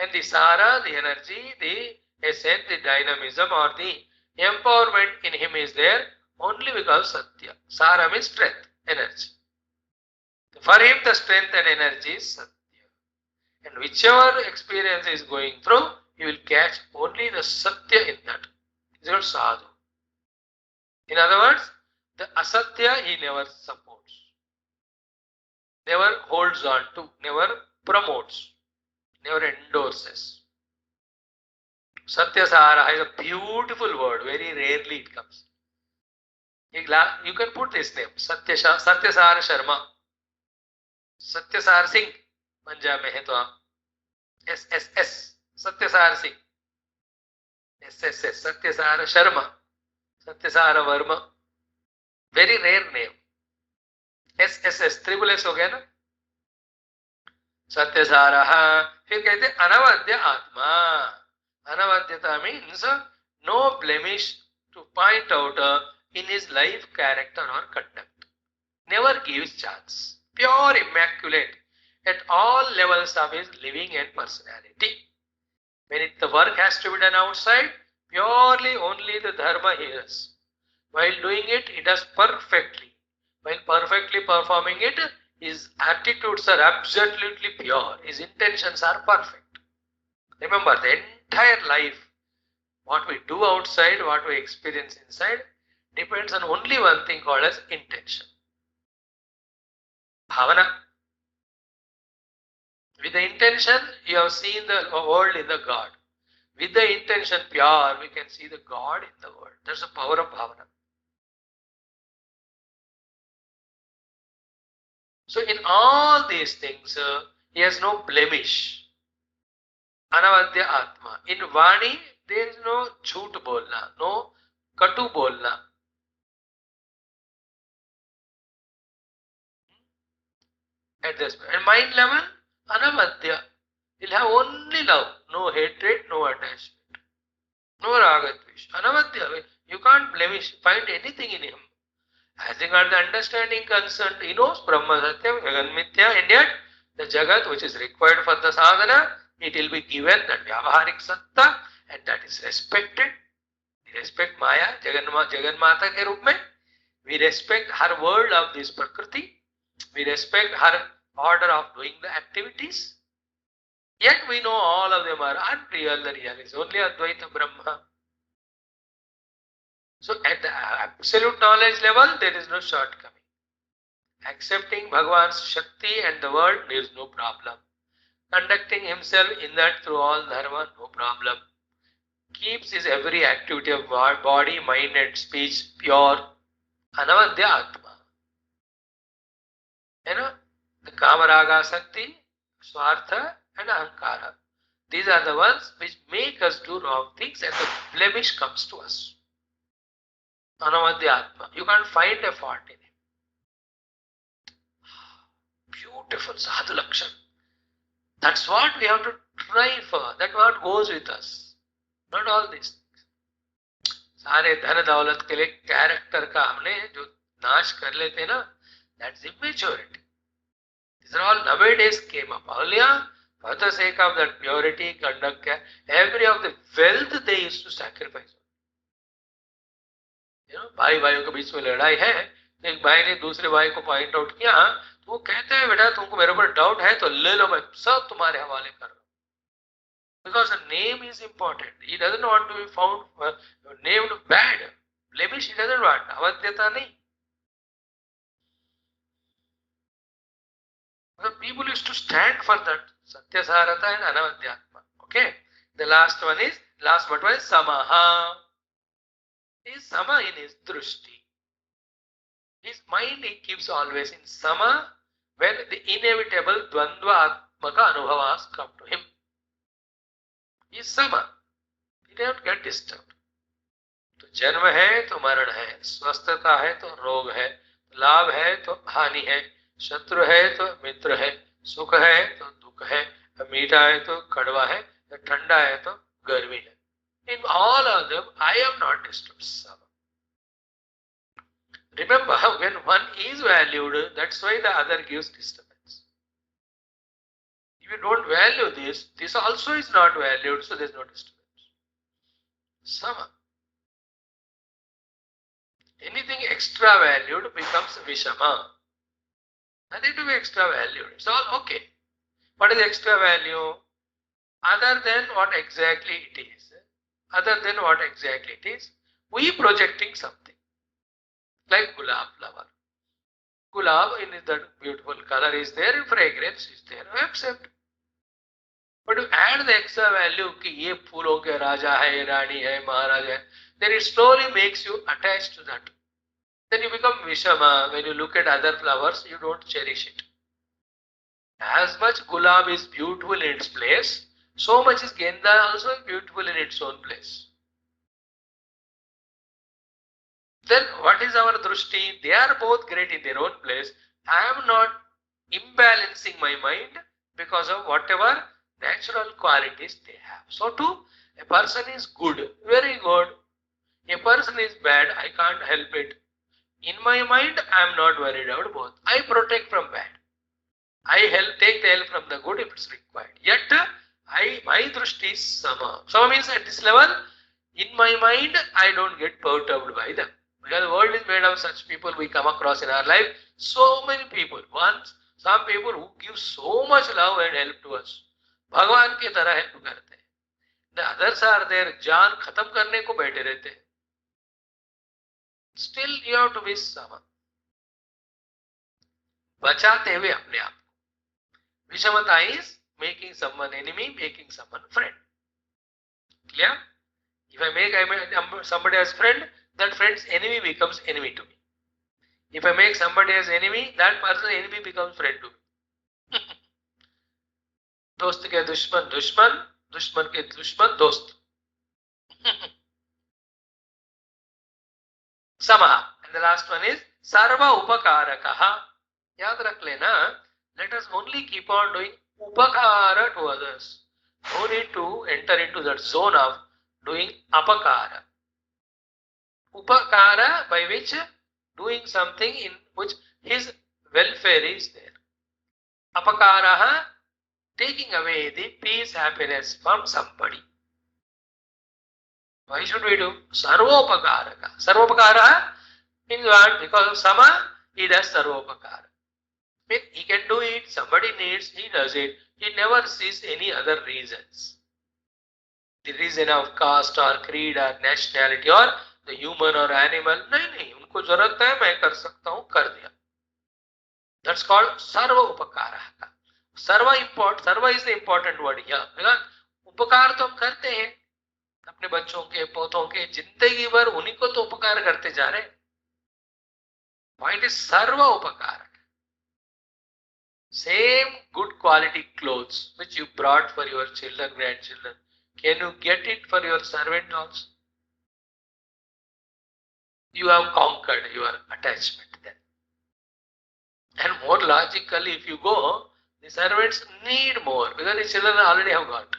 And the sara, the energy, the essence, the dynamism or the Empowerment in him is there only because Satya. Sara means strength, energy. For him, the strength and energy is Satya. And whichever experience is going through, he will catch only the Satya in that. It's called Sadhu. In other words, the Asatya he never supports, never holds on to, never promotes, never endorses. Satyasara is a beautiful word, very rarely it comes. You can put this name, Satyasara Sharma, Satyasar Singh, Punjab में है तो आप SSS, Satyasar Singh, SSS, Satyasara Sharma, Satyasara Verma, very rare name. SSS, triple S हो गया ना. सत्यसारः. फिर कहते अनवद्य आत्मा. Anavadyata means no blemish to point out in his life, character or conduct. Never gives chance. Pure, immaculate at all levels of his living and personality. When the work has to be done outside, purely only the dharma he does. While doing it, he does perfectly. While perfectly performing it, his attitudes are absolutely pure. His intentions are perfect. Remember, the entire life, what we do outside, what we experience inside, depends on only one thing called as intention. Bhavana. With the intention, you have seen the world in the God. With the intention pure, we can see the God in the world. That's the power of bhavana. So in all these things, he has no blemish. Anavadya Atma. In Vani, there is no jhoot bolna, no katu bolna. At this point. And mind level, Anavadya. He'll have only love, no hatred, no attachment, no ragatvish. Anavadya. You can't blemish, find anything in him. As regards the understanding concerned, he knows Brahma Satyam, Jagan Mithya, and yet the Jagat which is required for the sadhana, it will be given that Vyavaharik Satta, and that is respected. We respect Maya, Jagan Mata ke roop mein. We respect her world of this Prakriti. We respect her order of doing the activities. Yet we know all of them are unreal, the real is only Advaita Brahma. So at the absolute knowledge level, there is no shortcoming. Accepting Bhagavan's Shakti and the world, there is no problem. Conducting himself in that through all dharma, no problem. Keeps his every activity of body, mind and speech pure. Anavadya Atma. You know, the Kamaraga Sakti, Swartha and Ahankara. These are the ones which make us do wrong things and the blemish comes to us. Anavadya Atma. You can't find a fault in him. Beautiful Sadhu Lakshan. That's what we have to try for. That's what goes with us. Not all these things. सारे धन दौलत के लिए character का हमने जो नाश कर लेते ना, that's immaturity. These are all nowadays came up. Earlier, for the sake of that purity, conduct, every of the wealth they used to sacrifice. भाई भाइयों के बीच में लड़ाई है, एक भाई ने दूसरे भाई को पॉइंट आउट किया, तो वो कहते हैं बेटा तुमको मेरे ऊपर डाउट है तो ले लो, मैं सब तुम्हारे हवाले कर रहा हूं. Because the name is important. He doesn't want to be found named bad. Blemish he doesn't want. Avadyata nahi. The people used to stand for that. Satyasarata and Anavadyatma. Okay. The last but one is Samaha. He is Sama in his drushti. His mind he keeps always in Sama when the inevitable Dvandva Atmaka Anubhavas come to him. He is Sama. He don't get disturbed. तो जन्म है तो मरण है, स्वस्थता है तो रोग है, लाभ है तो हानि है, शत्रु है तो मित्र है, सुख है तो दुख है, मीठा है तो कड़वा है, ठंडा है तो गर्मी है. In all of them, I am not disturbed. Remember, when one is valued, that's why the other gives disturbance. If you don't value this also is not valued, so there is no disturbance. Sama. Anything extra valued becomes Vishama. Nothing to be extra valued. It's all okay. What is extra value? Other than what exactly it is. Other than what exactly it is. We projecting something. Like gulab flower. Gulab in that beautiful color is there, fragrance is there. I accept. But to add the extra value कि ये फूलों के राजा है, रानी है, महाराजा है, then it slowly makes you attached to that. Then you become Vishama. When you look at other flowers, you don't cherish it. As much gulab is beautiful in its place, so much is genda also beautiful in its own place. Then what is our drushti? They are both great in their own place. I am not imbalancing my mind because of whatever natural qualities they have. So too, a person is good, very good. A person is bad, I can't help it. In my mind, I am not worried about both. I protect from bad. I take the help from the good if it's required. Yet, my drushti is sama. Sama means at this level, in my mind, I don't get perturbed by them. Because the world is made of such people we come across in our life. So many people. Some people who give so much love and help to us. भगवान की तरह help करते हैं. The others are there, जान खत्म करने को बैठे रहते हैं. Still you have to be sama. बचाते हुए अपने आप. Vishamata is making someone enemy, making someone friend. Clear? If I make somebody as friend, that friend's enemy becomes enemy to me. If I make somebody as enemy, that person's enemy becomes friend to me. दोस्त के दुश्मन दुश्मन, दुश्मन के दुश्मन दोस्त. Samaha. And the last one is Sarva Upakarakaha. याद रख लेना. Let us only keep on doing upakara to others. No need to enter into that zone of doing apakara. Upakara by which doing something in which his welfare is there. Apakaraha, taking away the peace, happiness from somebody. Why should we do? Sarvopakaraka. Sarvopakara means what? Because of Sama, he does Sarvopakara. When he can do it, somebody needs, he does it. He never sees any other reasons. The reason of caste or creed or nationality or the human or animal. नहीं, उनको जरूरत है, मैं कर सकता हूँ, कर दिया. That's called Sarva Upakara. Sarva is the important word here. Because उपकार तो हम करते हैं. अपने बच्चों के, पोतों के, जिंदगी भर उन्हीं को तो उपकार करते जा रहे. Point is Sarva Upakara. Same good quality clothes which you brought for your children, grandchildren, can you get it for your servant also? You have conquered your attachment then. And more logically, if you go, the servants need more because the children already have got.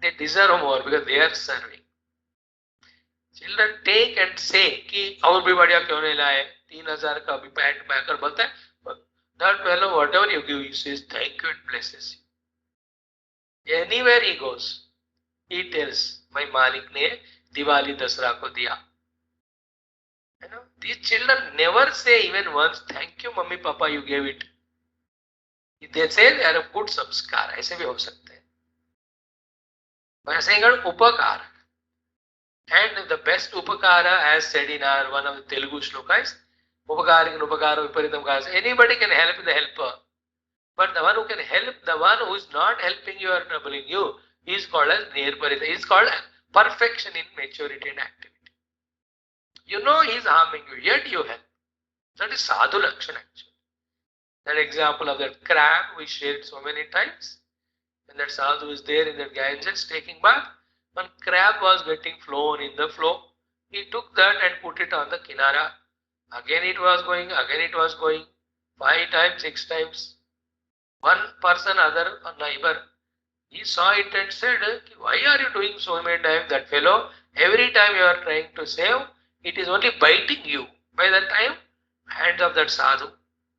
They deserve more because they are serving. Children take and say कि और भी बढ़िया क्यों नहीं लाए, 3000 का भी pant Maikal बोलता है. That fellow, whatever you give, he says thank you and blesses you. Anywhere he goes, he tells, my Malik ne Diwali Dasra ko diya. You know, these children never say even once, thank you mummy papa you gave it. They say they are a good samskar. ऐसे भी हो सकते हैं. वैसे ही उपकार. And the best upakara, as said in our one of the Telugu shlokas, upakarik upakara viparitam kasa. Anybody can help the helper. But the one who can help, the one who is not helping you or troubling you, is called as nirparita. He is called perfection in maturity and activity. You know he is harming you, yet you help. That is sadhu lakshana actually. That example of that crab we shared so many times. When that sadhu is there in that Ganges taking bath, one crab was getting flown in the flow. He took that and put it on the kinara. Again it was going, again it was going. 5 times, 6 times. One person, other neighbor, he saw it and said, why are you doing so many times? That fellow, every time you are trying to save, it is only biting you. By that time, hands of that sadhu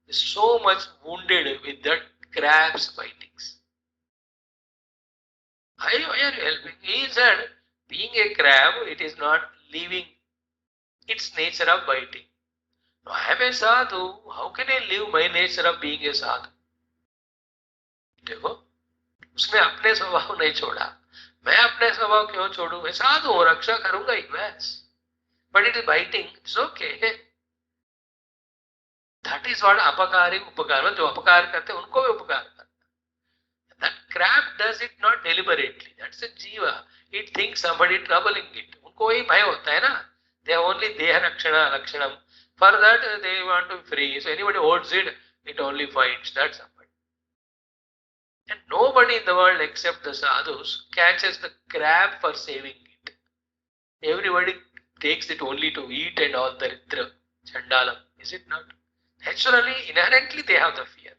is so much wounded with that crab's bitings. Why are you helping? He said, being a crab, it is not leaving its nature of biting. Now, I am a sadhu. How can I live my nature of being a sadhu? देखो, उसने अपने स्वभाव नहीं छोड़ा, मैं अपने स्वभाव क्यों छोड़ू? मैं साधु हूं, रक्षा करूंगा ही बस. But it is biting. It's okay. That is what अपकारी उपकार, जो अपकार करते हैं उनको भी उपकार करता. That crab does it not deliberately. That's a jiva. It thinks somebody troubling it. उनको वही भय होता है ना. They have only deha rakshana lakshanam. For that they want to be free. So anybody holds it, it only finds that somebody. And nobody in the world except the sadhus catches the crab for saving it. Everybody takes it only to eat and all the ritra, chandalam. Is it not? Naturally, inherently they have the fear.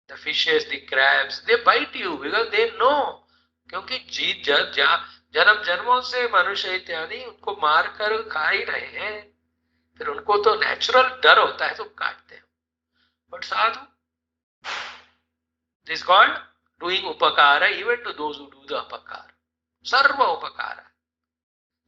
The fishes, the crabs, they bite you because they know. क्योंकि जन्म जन्मों से मनुष्य इत्यादि उनको मार कर खा ही रहे हैं, फिर उनको तो नेचुरल डर होता है तो काटते हैं. But Sadhu, this is called doing upakara even to those who do the apakara. Sarva upakara.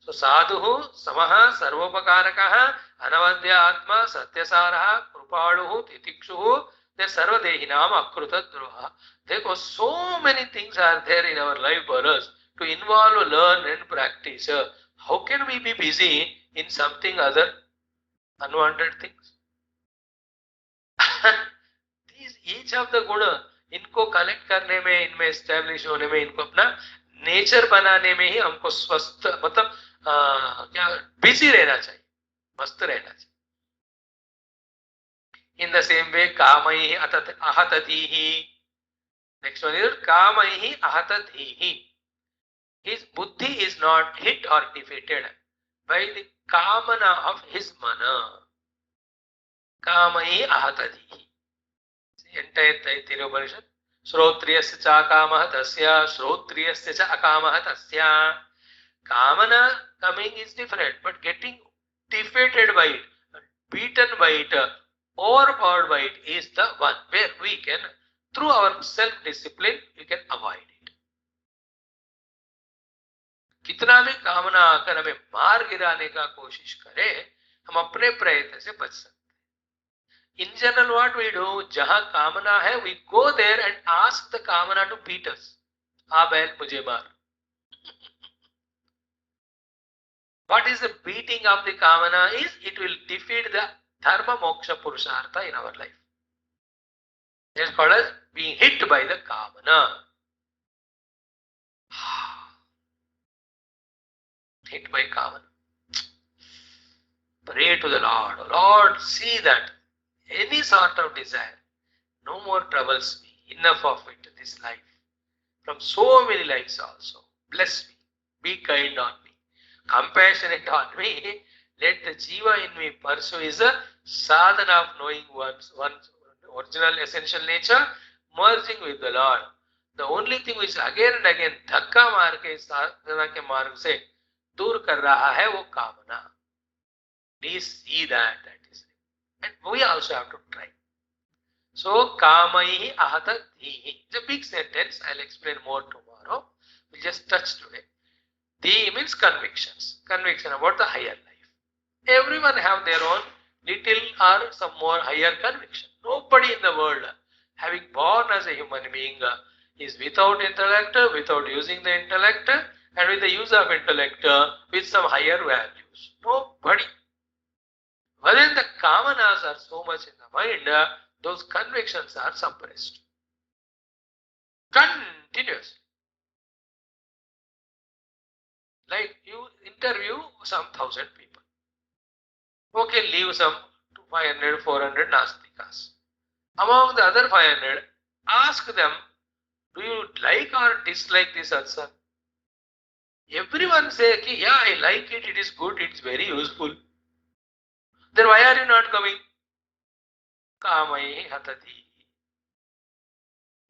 So sadhu samaha sarvopakarakah anavadya atma satyasaraha krupaluhu titikshuhu the sarvadehinam akruta droha. Therefore, so many things are there in our life for us to involve, learn and practice. How can we be busy in something other unwanted things? These each of the guna, इनको collect करने में, इनमें establish होने में, इनको अपना nature बनाने में ही हमको स्वस्थ मतलब क्या बिजी रहना चाहिए, मस्त रहना चाहिए. In the same way, kamaihi ahatatihi. Next one is kamaihi ahatatihi. His buddhi is not hit or defeated by the kamana of his mana. Kamaihi ahatatihi. Entire Taittiriya Upanishad. Shrotriyasya cha kamah tasya, shrotriyasya cha akamah tasya. Kamana coming is different, but getting defeated by it, beaten by it, overpowered by it is the one where we can, through our self-discipline, we can avoid it. कितना भी कामना आकर हमें मार गिराने का कोशिश करे, हम अपने प्रयत्न से बच सकते. In general, what we do, जहां कामना है, we go there and ask the कामना to beat us. आ बहन मुझे मार. What is the beating of the kamana is, it will defeat the dharma moksha purushartha in our life. It is called as being hit by the kamana. Hit by kamana. Pray to the Lord. Lord, see that any sort of desire no more troubles me. Enough of it, this life. From so many lives also. Bless me. Be kind on me. Compassionate on me. Let the jiva in me pursue is a sadhana of knowing one's original essential nature, merging with the Lord. The only thing which again and again धक्का मार के साधना के मार्ग से दूर कर रहा है वो कामना. Please see that is it. And we also have to try. So kamaihi ahatatihi. It's a big sentence. I'll explain more tomorrow. We'll just touch today. Di means convictions. Conviction about the higher life. Everyone have their own little or some more higher conviction. Nobody in the world, having born as a human being, is without intellect, without using the intellect, and with the use of intellect, with some higher values. Nobody. But then the kamanas are so much in the mind, those convictions are suppressed. Continuously. Like you interview some 1,000 people. Okay, leave some 500, 400 Nastikas. Among the other 500, ask them, do you like or dislike this satsang? Everyone say, yeah, I like it, it is good, it is very useful. Then why are you not coming? Kamaihi hatati.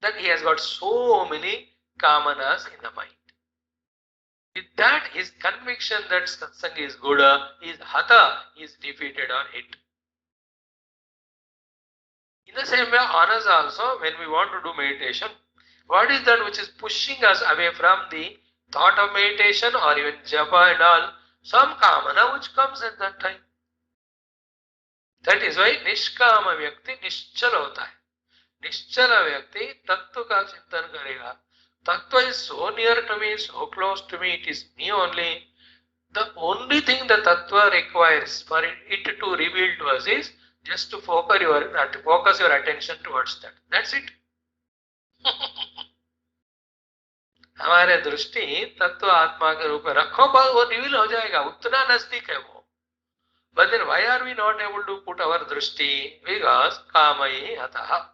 That he has got so many kamanas in the mind. With that, his conviction that satsang is good, his hatha is defeated or hit. In the same way, on us also, when we want to do meditation, what is that which is pushing us away from the thought of meditation or even japa and all? some kamana which comes at that time. That is why निष्काम व्यक्ति निश्चल होता है. निश्चल व्यक्ति तत्व का चिंतन करेगा. Tattva is so near to me, so close to me, it is me only. The only thing the Tattva requires for it to reveal to us is just to focus your attention towards that. That's it. हमारे दृष्टि तत्व आत्मा के रूप में रखो, बस वो रिवील हो जाएगा. उतना नजदीक है वो. But then why are we not able to put our drishti? Because kamai hataha.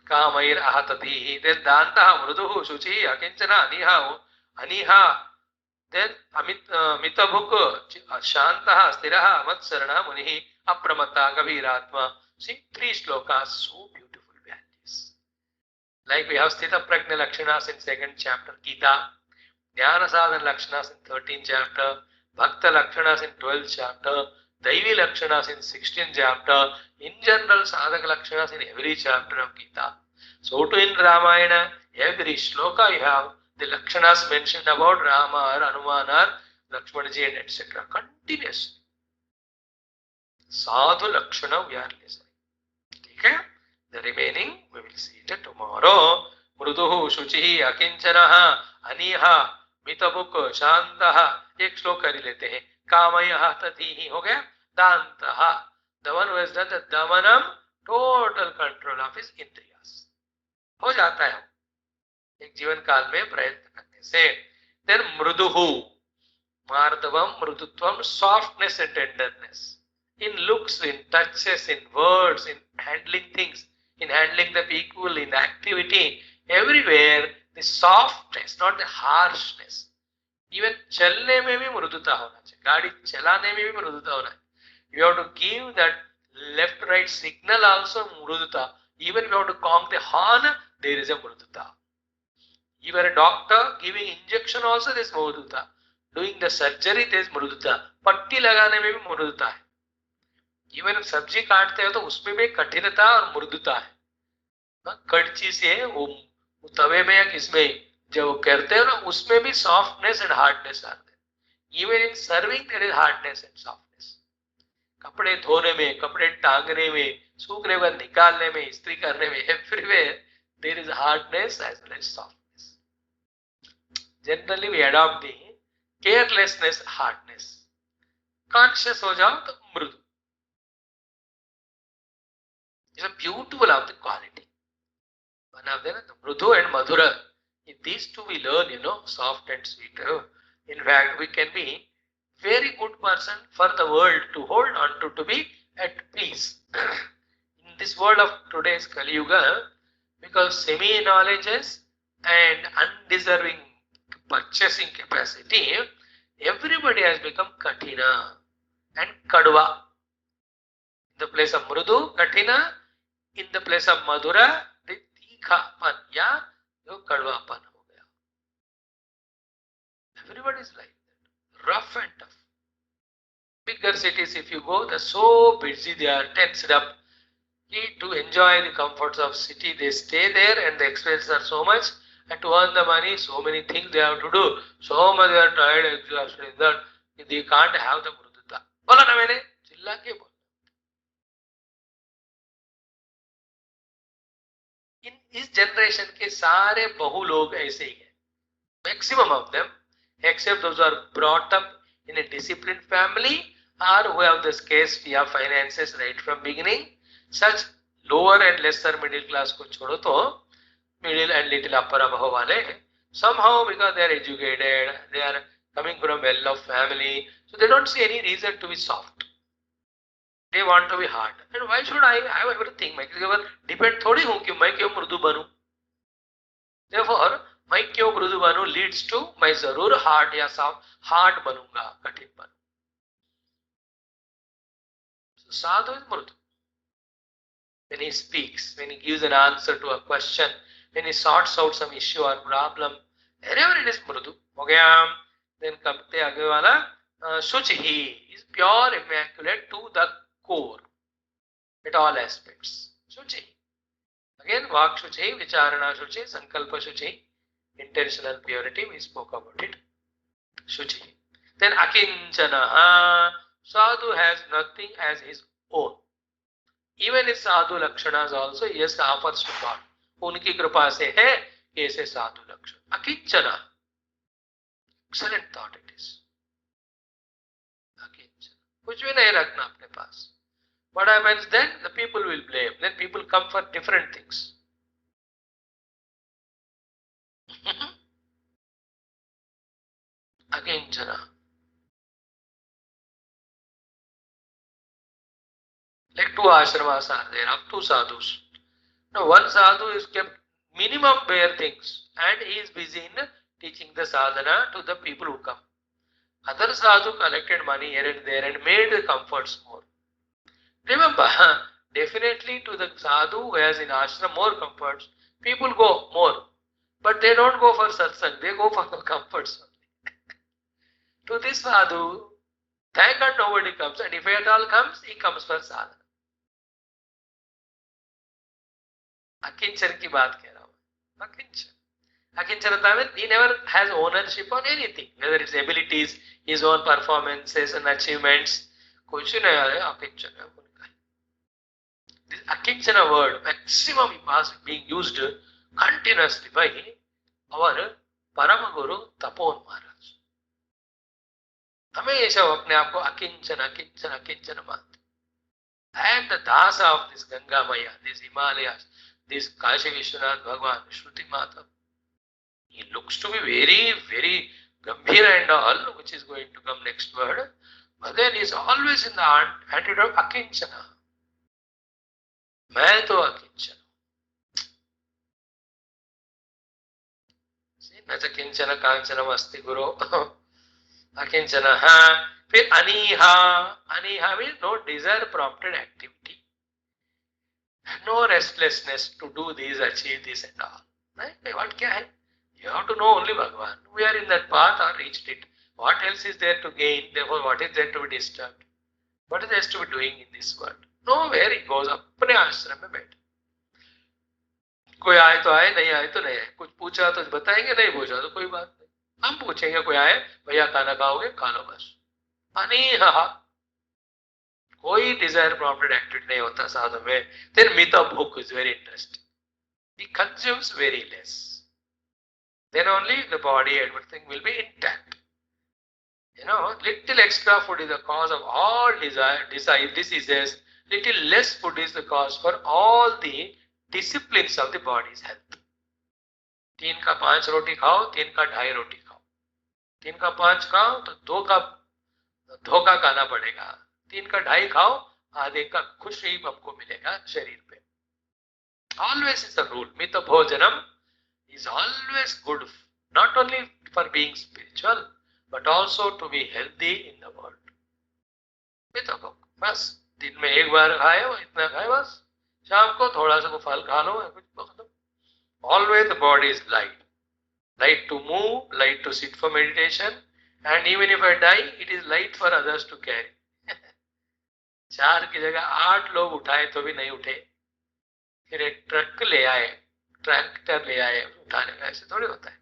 Kamair ahatati. Then dantaha mruduhu shuchi akinchana aniha. Then mitabhuk shantaha stiraha matsarana munihi apramata gaviratma. See, 3 slokas, so beautiful values. Like we have Sthita Prajna Lakshanas in 2nd chapter Gita, Jnana Sadhana Lakshanas in 13th chapter, Bhakta Lakshanas in 12th chapter, Daivi Lakshanas in 16th chapter, in general Sadhaka Lakshanas in every chapter of Gita. So too in Ramayana, every shloka you have the Lakshanas mentioned about Rama or Hanuman or Lakshmanaji and etc. Continuously. Sadhu Lakshana we are listening. Okay? The remaining we will see it tomorrow. Mruduhu Shuchihi Akinchanaha Aniha मितबुक शांतः. एक श्लोक कर लेते हैं. कामयः ततिः हो गया. दान्तः, the one who has done the damanam, total control of his इंद्रियास. हो जाता है एक जीवन काल में प्रयत्न करने से. then मृदुः, मार्दवम मृदुत्वम, softness and tenderness in looks, in touches, in words, in handling things, in handling the people, in activity, everywhere the softness, not the harshness. Even चलने में भी मृदुता होना चाहिए. गाड़ी चलाने में भी मृदुता होना है. You have to give that left right signal also mruduta. Even if you have to conk the horn, there is a mruduta. You are a doctor giving injection also, there is mruduta. Doing the surgery, there is mruduta. पट्टी लगाने में भी मृदुता है. Even सब्जी काटते हो तो उसमें भी कठिनता और मृदुता है. कड़ची से वो तवे में या किसमें जब वो करते हो ना, उसमें भी सॉफ्टनेस एंड हार्डनेस आते हैं. Even in serving there is hardness and softness. कपड़े धोने में, कपड़े टांगने में, सूखने पर निकालने में, इस्त्री करने में, everywhere there is hardness as well as softness. Generally we adopt the carelessness, hardness. Conscious हो जाओ तो मृदु. It's a beautiful of the quality. One of them, Mrudu and Madhura. In these two we learn, soft and sweet. In fact, we can be very good person for the world to hold on to be at peace. In this world of today's Kali Yuga, because semi-knowledges and undeserving purchasing capacity, everybody has become Kathina and Kadwa. In the place of Mrudu, Kathina. In the place of Madhura, तीखापन या जो कड़वापन हो गया. Everybody is like that, rough and tough. Bigger cities, if you go, they're so busy, they are tensed up. To enjoy the comforts of city, they stay there and the expenses are so much. And to earn the money, so many things they have to do. So much they are tired, exhausted in that they can't have the mrudutta. बोला ना मैंने, चिल्ला के बोला. इस generation के सारे बहु लोग ऐसे ही हैं. Maximum of them, except those who are brought up in a disciplined family or who have the scarcity of finances right from beginning. Such lower and lesser middle class को छोड़ो तो middle and little upper above वाले, somehow because they are educated, they are coming from well-off family, so they don't see any reason to be soft. They want to be hard. And why should I have everything? मैं किसी पर depend थोड़ी हूँ कि मैं क्यों मृदु बनूं. Therefore, मैं क्यों मृदु बनूं leads to मैं जरूर hard या soft, hard बनूंगा, कठिन बनूं. So sadhu is mrudu. When he speaks, when he gives an answer to a question, when he sorts out some issue or problem, wherever it is mrudu. हो गया. Then करते आगे वाला शुचिहि is pure, immaculate to the core at all aspects. Shuchi. Again, Vak Shuchi, Vicharana Shuchi, Sankalpa Shuchi, intentional purity, we spoke about it. Shuchi. Then akinchana. Sadhu has nothing as his own. Even his sadhu lakshanas also he has offers to God. उनकी कृपा से है ऐसे साधु लक्षण. Akinchana. Excellent thought it is. Akinchana. कुछ भी नहीं रखना अपने पास. What happens then? The people will blame. Then people come for different things. Akinchana. Like 2 ashramas are there, up to sadhus. Now one sadhu is kept minimum bare things and he is busy in teaching the sadhana to the people who come. Other sadhu collected money here and there and made the comforts more. Remember, definitely to the sadhu who has in ashram more comforts, people go more. But they don't go for satsang, they go for the comforts only. To this sadhu, thank God nobody comes, and if at all comes, he comes for sadhana. Akinchan की बात कह रहा हूँ. Akinchan. Akinchanata means he never has ownership on anything, whether it's abilities, his own performances and achievements. कुछ नहीं है Akinchana. This Akinchana word maximum was being used continuously by our Parama Guru Tapon Maharaj. हमेशा वो अपने आप को अकिंचन अकिंचन अकिंचन मानते. I am the dasa of this Ganga Maya, this Himalayas, this Kashi Vishwanath Bhagwan, Shruti Mata. He looks to be very, very Gambhira and all, which is going to come next word. But then he is always in the attitude of Akinchana. मैं तो अकिंचन. न च किंचन कांचनम अस्ति गुरो. Akinchana. फिर अनीहा. अनीहा means no desire prompted activity. No restlessness to do this, achieve this and all. Right? What क्या है? You have to know only Bhagavan. We are in that path or reached it. What else is there to gain? Therefore, what is there to be disturbed? What is there to be doing in this world? Nowhere he goes. अपने आश्रम में बैठ. कोई आए तो आए, नहीं आए तो नहीं आए. कुछ पूछा तो बताएंगे, नहीं पूछा तो कोई बात नहीं. हम पूछेंगे, कोई आए, भैया खाना खाओगे, खा लो बस. अनीहा. कोई डिजायर प्रॉम्प्टेड एक्टिविटी नहीं होता साधु में. Then mita bhuk is very interesting. He consumes very less. Then only the body, everything will be intact. Little extra food is the cause of all diseases. Little less food is the cause for all the disciplines of the body's health. 3 का 5 रोटी खाओ, 3 का 2.5 रोटी खाओ. 3 का 5 खाओ तो 2 का धोखा खाना पड़ेगा. 3 का 2.5 खाओ, आधे का खुशी आपको मिलेगा शरीर पे. Always is the rule. Mita bhojanam is always good, not only for being spiritual, but also to be healthy in the world. Mita bhok. बस दिन में एक बार खाए, इतना खाए बस. शाम को थोड़ा सा फल खा लो, कुछ. Always the body is light. Light to move, light to sit for meditation, and even if I die, it is light for others to carry. 4 की जगह 8 लोग उठाए तो भी नहीं उठे. फिर एक ट्रक ले आए, ट्रैक्टर ले आए उठाने का, ऐसे थोड़ी होता है.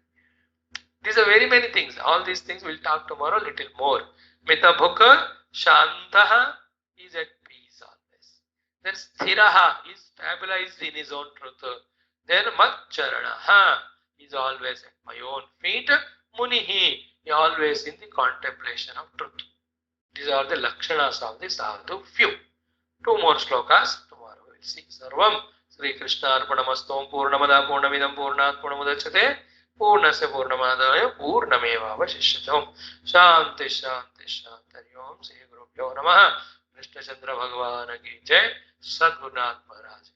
These are very many things. All these things we'll talk tomorrow a little more. Mita bhukha shantaha is at peace always. Then sthiraha is stabilized in his own truth. Then matcharanaha is always at my own feet. Munihi is always in the contemplation of truth. These are the lakshanas of the sadhu few. 2 more shlokas tomorrow we'll see. Sarvam Sri Krishna Arpanamastu. Purnamada Purnamidam Purnat Purnamudachyate. पूर्णस्य पूर्णमादाय पूर्णमेवावशिष्यते. शांति शांति शांति. ओम श्री गुरुभ्यो नमः. कृष्णचंद्र भगवान की जय. सद्गुरुनाथ महाराज.